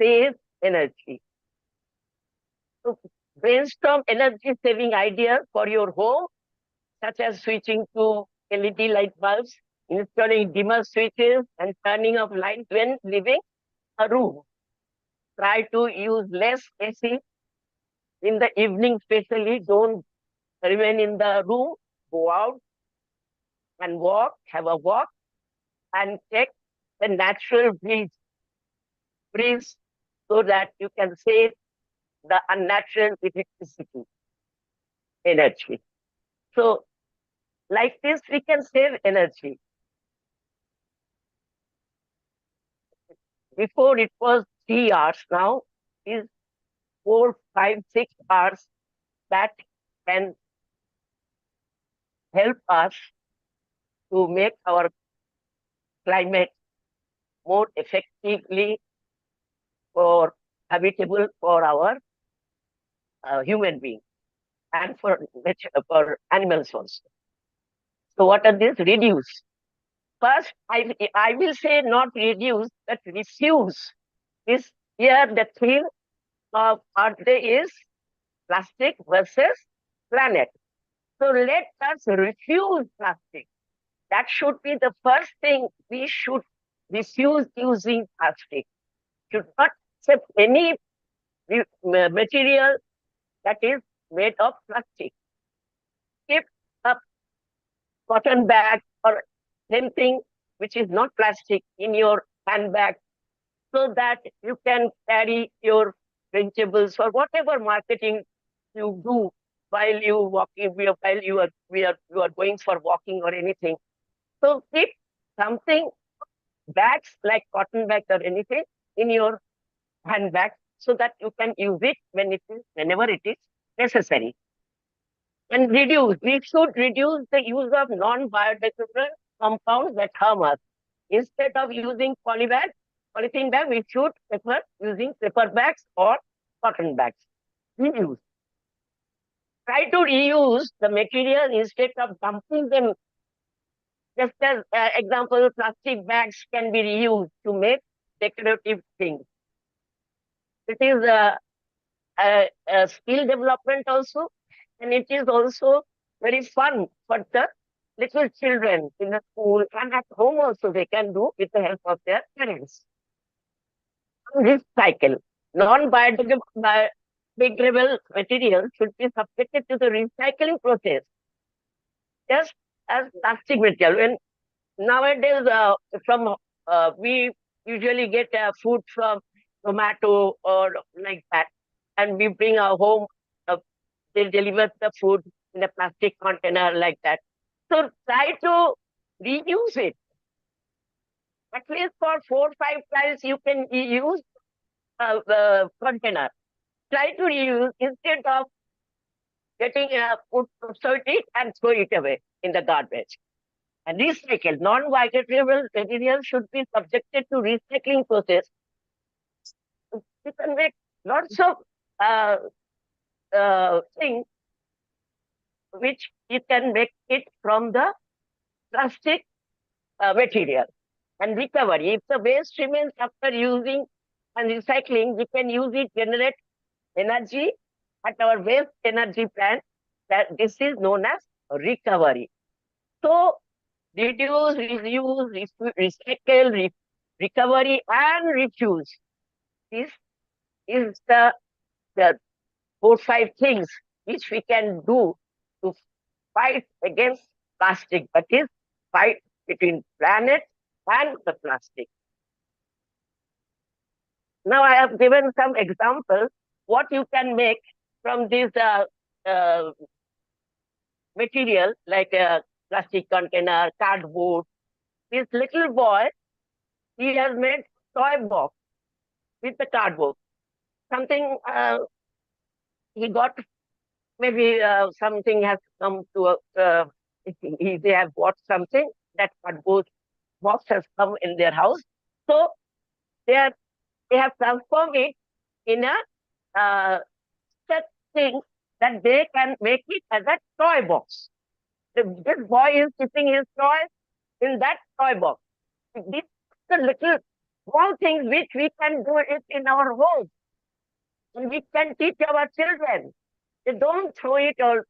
save energy. So brainstorm energy saving ideas for your home, such as switching to LED light bulbs, installing dimmer switches, and turning off lights when leaving a room. Try to use less AC in the evening, especially. Don't remain in the room. Go out and walk, have a walk, and take the natural breeze so that you can save the unnatural electricity energy. So like this, we can save energy. Before it was 3 hours, now is 4, 5, 6 hours that can help us to make our climate more effectively or habitable for our human being and for animals also. So what are these? Reduce. First, I will say not reduce, but refuse. This here the theme of our day is plastic versus planet. So let us refuse plastic. That should be the first thing. We should refuse using plastic. Should not accept any material that is made of plastic. Keep a cotton bag or anything which is not plastic in your handbag so that you can carry your vegetables or whatever marketing you do while you walking, while you are going for walking or anything. So keep something, bags like cotton bags or anything in your handbag so that you can use it whenever it is necessary. And reduce. We should reduce the use of non-biodegradable compounds that harm us. Instead of using polythene bag, we should prefer using paper bags or cotton bags. Reuse. Try to reuse the material instead of dumping them. Just as example, plastic bags can be reused to make decorative things. It is a skill development also, and it is also very fun for the little children in the school and at home also they can do with the help of their parents. Recycle. Non-biodegradable materials should be subjected to the recycling process, just as plastic material. When nowadays, we usually get food from tomato or like that, and we bring our home. They deliver the food in a plastic container like that. So try to reuse it. At least for 4 or 5 times you can use the container. Try to reuse instead of getting food so it and throw it away in the garbage. And recycle. Non-biodegradable materials should be subjected to recycling process. You can make lots of things which you can make it from the plastic material. And recovery. If the waste remains after using and recycling, we can use it, generate energy at our waste energy plant. That this is known as recovery. So reduce, reuse, recycle, recovery, and refuse. This is the 4 or 5 things which we can do to fight against plastic, but is fight between planet and the plastic. Now I have given some examples what you can make from this material like a plastic container, cardboard. This little boy, he has made toy box with the cardboard. Something he got, maybe something has come to they have bought something, that cardboard box has come in their house. So they have transformed it in a such thing that they can make it as a toy box. This boy is keeping his toy in that toy box. This the little small things which we can do it in our home. And we can teach our children. They don't throw it all,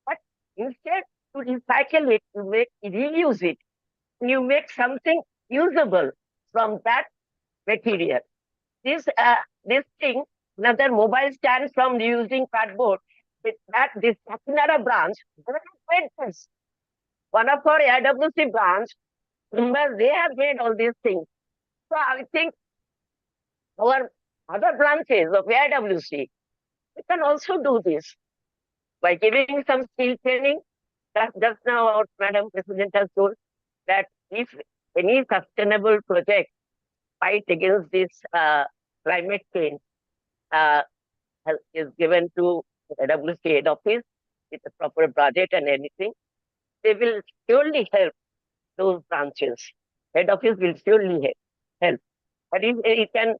but instead to recycle it, to reuse it, and you make something usable from that material. This thing, another mobile stand from using cardboard, with that this Kakinada branch, they have made this. One of our AIWC branch, remember, they have made all these things. So I think our other branches of AIWC, we can also do this by giving some skill training. That just now our Madam President has told that if any sustainable project fight against this climate change is given to AIWC head office with a proper budget and anything, they will surely help those branches. Head office will surely help. But if it can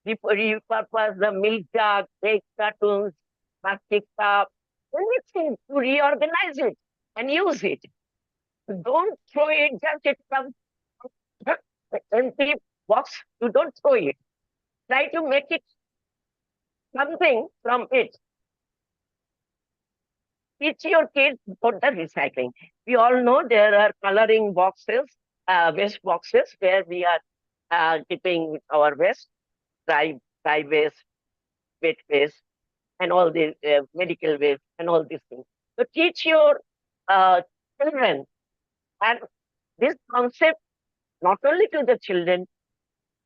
repurpose the milk jug, egg cartons, plastic cup, anything to reorganize it and use it. Don't throw it, just it comes empty box, you don't throw it. Try to make it something from it. Teach your kids about the recycling. We all know there are coloring boxes, waste boxes, where we are keeping our waste, dry waste, wet waste, and all the medical waste, and all these things. So teach your children, and this concept, not only to the children,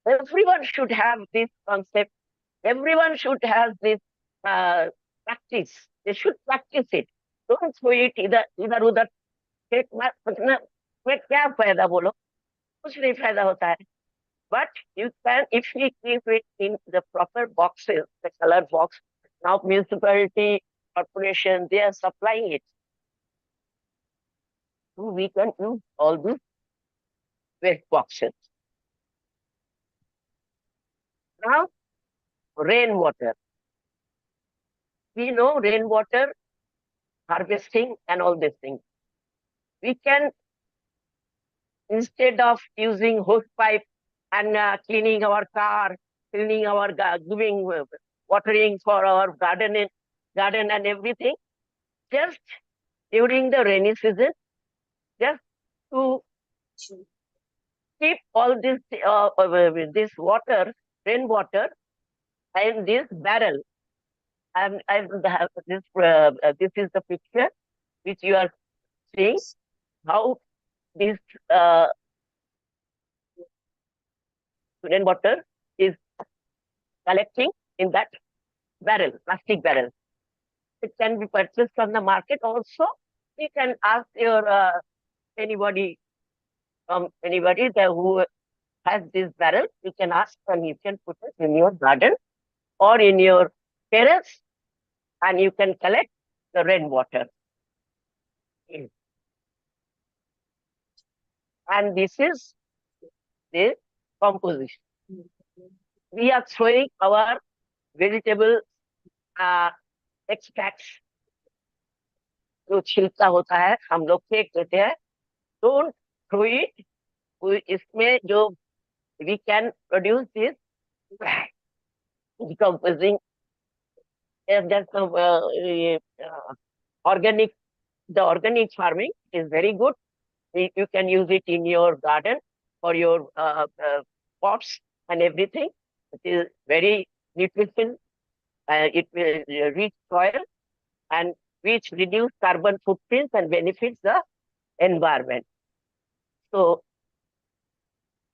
everyone should have this concept. Everyone should have this practice. They should practice it. Don't throw it इधर उधर में क्या फायदा बोलो, कुछ नहीं फायदा होता है. But you can, if we keep it in the proper boxes, the color box. Now municipality, corporation, they are supplying it. So we can use all these waste boxes. Now, rainwater. We know rainwater harvesting and all these things. We can, instead of using hose pipe and cleaning our car, cleaning our giving watering for our garden and everything, just during the rainy season, just to keep all this this water, rainwater, in this barrel. I have this. This is the picture which you are seeing. How this rainwater is collecting in that barrel, plastic barrel. It can be purchased from the market also. You can ask your anybody there who has this barrel. You can ask and you can put it in your garden or in your terrace, and you can collect the rainwater. And this is the composition. We are throwing our vegetable extracts, जो छिलका होता है हम लोग फेंक देते हैं. Don't throw it. इसमें जो we can produce this decomposing. That's organic. The organic farming is very good. You can use it in your garden for your pots and everything. It is very nutrition. It will reach soil and which reduce carbon footprints and benefits the environment. So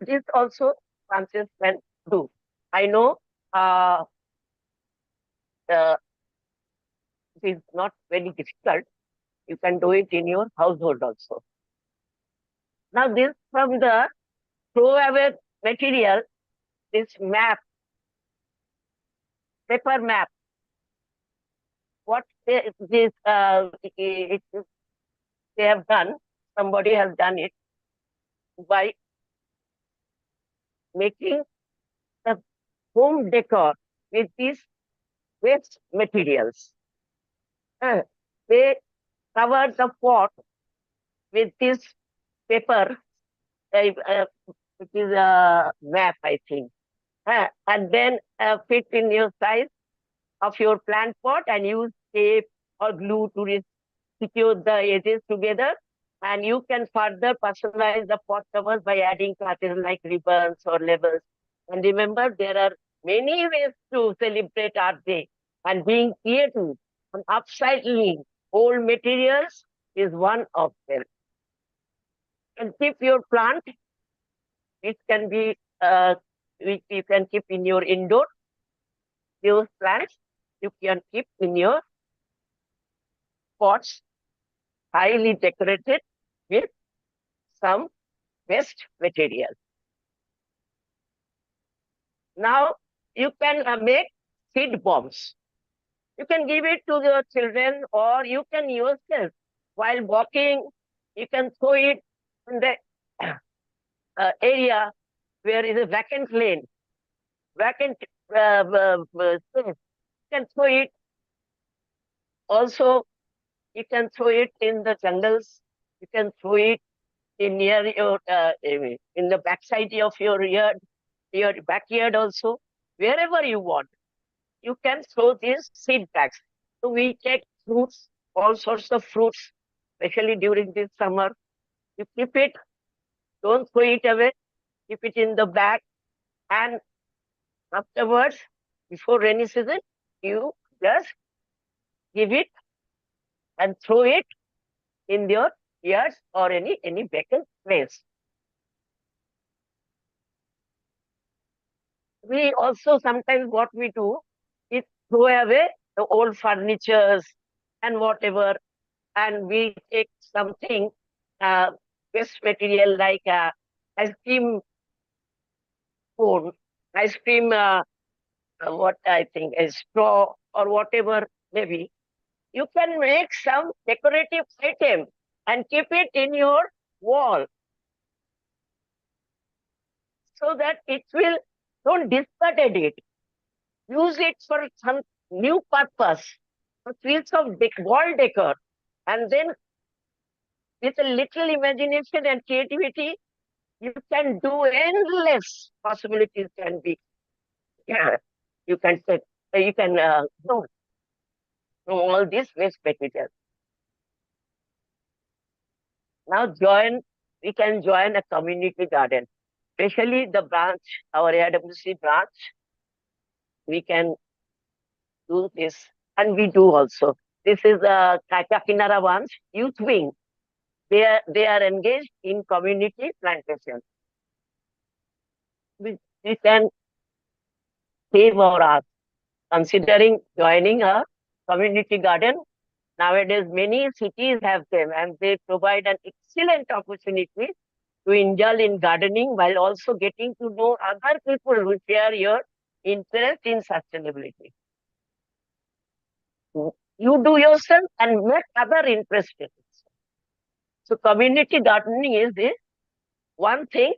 this also branches can do. I know it is not very difficult. You can do it in your household also. Now this from the throwaway material, this map, paper map. What they have done, somebody has done it by making the home decor with these waste materials. They cover the pot with this paper, It is a map, I think. And then fit in your size of your plant pot and use tape or glue to secure the edges together. And you can further personalize the pot covers by adding patterns like ribbons or labels. And remember, there are many ways to celebrate Art Day, and being creative and upcycling old materials is one of them. And keep your plant, it can be, which you can keep in your indoor. Those plants you can keep in your pots, highly decorated with some waste material. Now you can make seed bombs. You can give it to your children, or you can yourself, while walking, you can throw it in the area where is a vacant lane, vacant space. You can throw it. Also, you can throw it in the jungles. You can throw it in near your in the backside of your yard, your backyard also, wherever you want. You can throw these seed bags. So we take fruits, all sorts of fruits, especially during this summer. You keep it, don't throw it away, keep it in the bag, and afterwards, before rainy season, you just give it and throw it in your yards or any vacant place. We also sometimes what we do is throw away the old furnitures and whatever, and we take something waste material like ice cream cone, ice cream, what I think is straw or whatever maybe. You can make some decorative item and keep it in your wall so that it will, don't discard it. Use it for some new purpose, a piece of wall decor. And then with a little imagination and creativity, you can do endless possibilities can be. Yeah, you can take, you can do all this waste material. Now we can join a community garden, especially the branch, our AIWC branch. We can do this, and we do also. This is the Kakinara branch youth wing. They are engaged in community plantation. We can save our earth, considering joining a community garden. Nowadays, many cities have them, and they provide an excellent opportunity to indulge in gardening while also getting to know other people who share your interest in sustainability. You do yourself and make other interested. So community gardening is the one thing.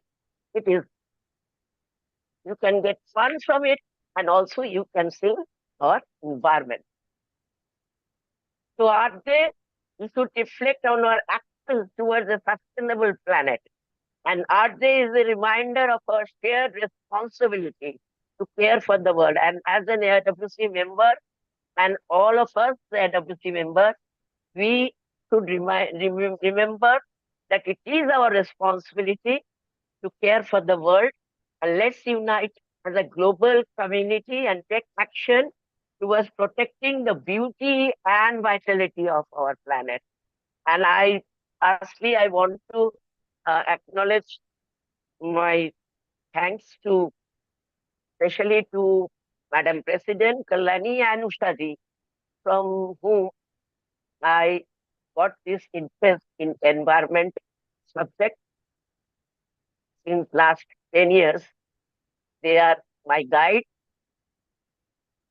It is, you can get fun from it, and also you can save our environment. So Art Day, we should reflect on our actions towards a sustainable planet. And Art Day is a reminder of our shared responsibility to care for the world. And as an AIWC member, and all of us, the AIWC members, we should remember that it is our responsibility to care for the world. And let's unite as a global community and take action towards protecting the beauty and vitality of our planet. And I want to acknowledge my thanks to, especially to Madam President Kalyani and Ushaji, from whom I got this interest in environment subject since last 10 years. They are my guide,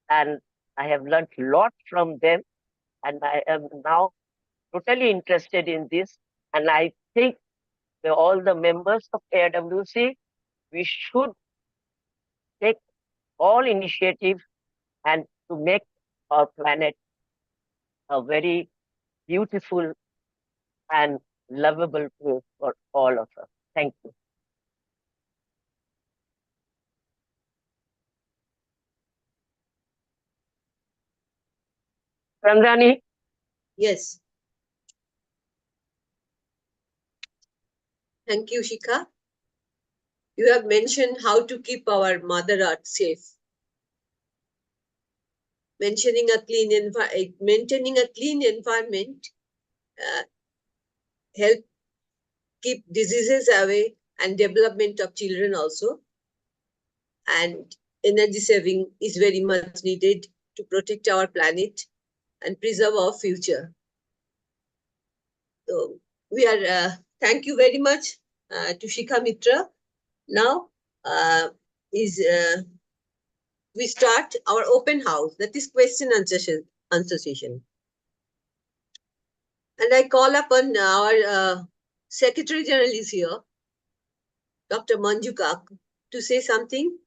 and I have learned a lot from them, and I am now totally interested in this. And I think all the members of AIWC, we should take all initiative and to make our planet a very beautiful and lovable place for all of us. Thank you. Chandrani, Yes. Thank you, Shikha. You have mentioned how to keep our Mother Earth safe. Maintaining a clean environment help keep diseases away and development of children also. And energy saving is very much needed to protect our planet and preserve our future. So we are, thank you very much to Shikha Mitra. Now we start our open house, that is question answer session. And I call upon our Secretary General is here, Dr. Manju Kak, to say something.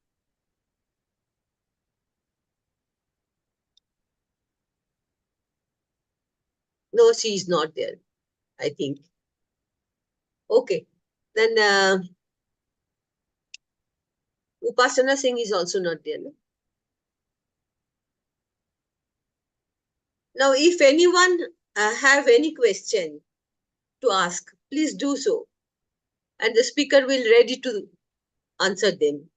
No, she is not there, I think. Okay, then Upasana Singh is also not there. No? Now, if anyone have any question to ask, please do so. And the speaker will ready to answer them.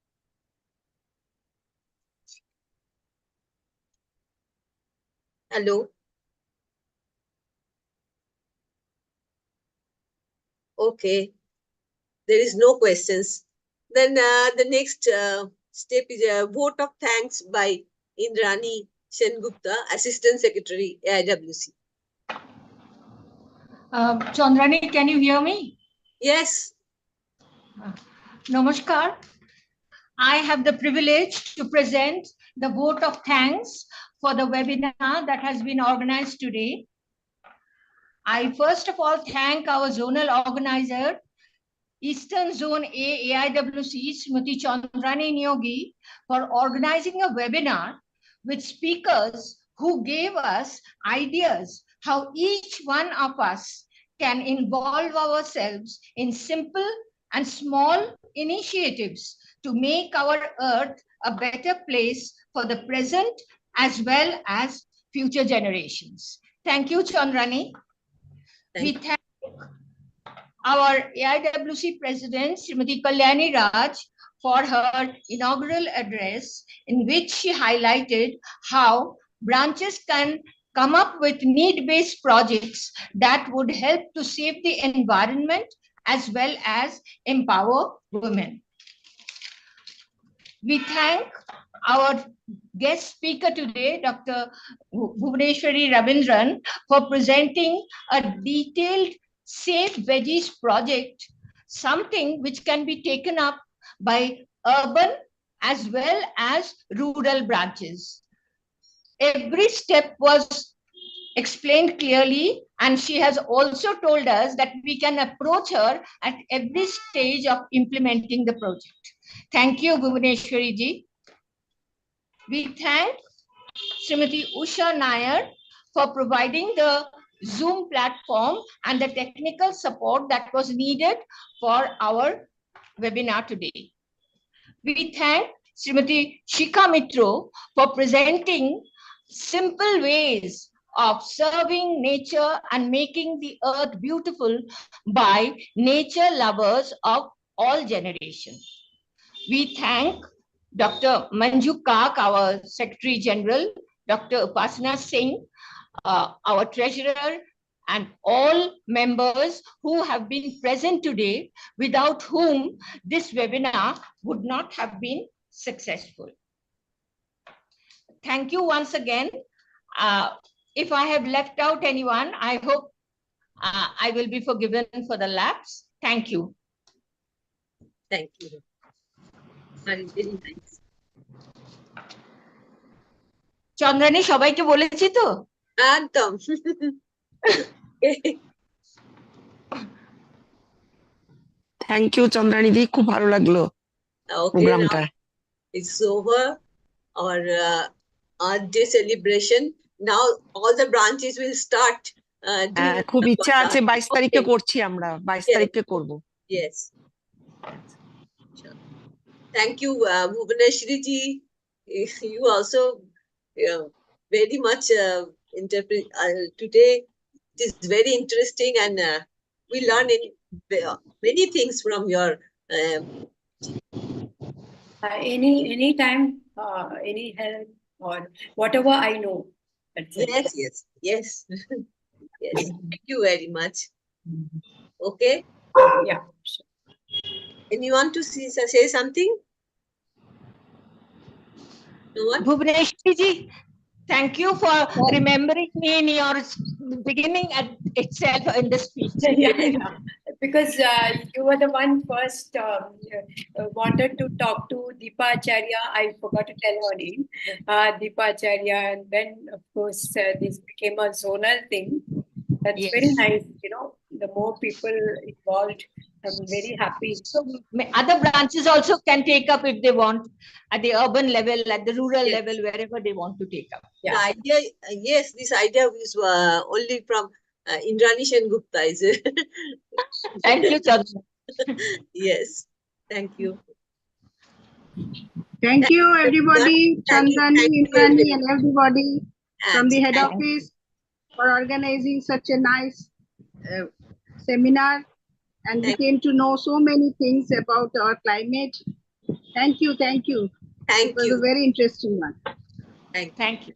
Hello. Okay. There is no questions. Then the next step is a vote of thanks by Indrani Sengupta, Assistant Secretary, AIWC. Chandrani, can you hear me? Yes. Namaskar. I have the privilege to present the vote of thanks for the webinar that has been organized today. I first of all thank our zonal organizer, Eastern Zone A AIWC, Smriti Chandrani Nyogi, for organizing a webinar with speakers who gave us ideas how each one of us can involve ourselves in simple and small initiatives to make our earth a better place for the present as well as future generations. Thank you, Chandrani. We thank our AIWC President, Srimati Kalyani Raj, for her inaugural address, in which she highlighted how branches can come up with need-based projects that would help to save the environment as well as empower women. We thank our guest speaker today, Dr. Bhuvaneshwari Ravindran, for presenting a detailed Safe Veggies project, something which can be taken up by urban as well as rural branches. Every step was explained clearly, and she has also told us that we can approach her at every stage of implementing the project. Thank you, Bhuvaneshwari ji. We thank Srimati Usha Nair for providing the Zoom platform and the technical support that was needed for our webinar today. We thank Srimati Shikha Mitro for presenting simple ways of serving nature and making the earth beautiful by nature lovers of all generations. We thank Dr. Manju Kak, our Secretary General, Dr. Upasana Singh, our Treasurer, and all members who have been present today, without whom this webinar would not have been successful. Thank you once again. If I have left out anyone, I hope I will be forgiven for the lapse. Thank you. Thank you. Very nice. Chandrani সবাইকে বলেছি তো একদম thank you Chandrani দি, খুব ভালো লাগলো প্রোগ্রামটা। It's over our Earth Day celebration. Now all the branches will start. খুব ইচ্ছা আছে 22 তারিখে করছি আমরা, 22 তারিখে করব। Yes. Thank you, Bhuvaneshwari ji. You also very much interpret today. It is very interesting, and we learn many things from your. Anytime, any help or whatever I know. That's it. Yes. Yes. Thank you very much. Okay. Yeah. Sure. Anyone to say something? No one? Bhuvaneshwari ji, thank you for remembering me in your beginning at itself in the speech. Yeah. Because you were the one first wanted to talk to Deepa Acharya. I forgot to tell her name. Deepa Acharya, and then of course this became a zonal thing. That's Yes. very nice. The more people involved, I'm very happy. So other branches also can take up if they want, at the urban level, at the rural Yes. level, wherever they want to take up. The idea, yes, this idea was only from Indrani Sengupta, is it? Thank you, Chandra. Yes, thank you. Thank you, everybody, Thank you, Chandrani, thank you, Indrani, and everybody from And the head thank- office for organizing such a nice seminar. And we Thank- came to know so many things about our climate. Thank you, thank you. Thank It was you. a very interesting one. Thank you. Thank you.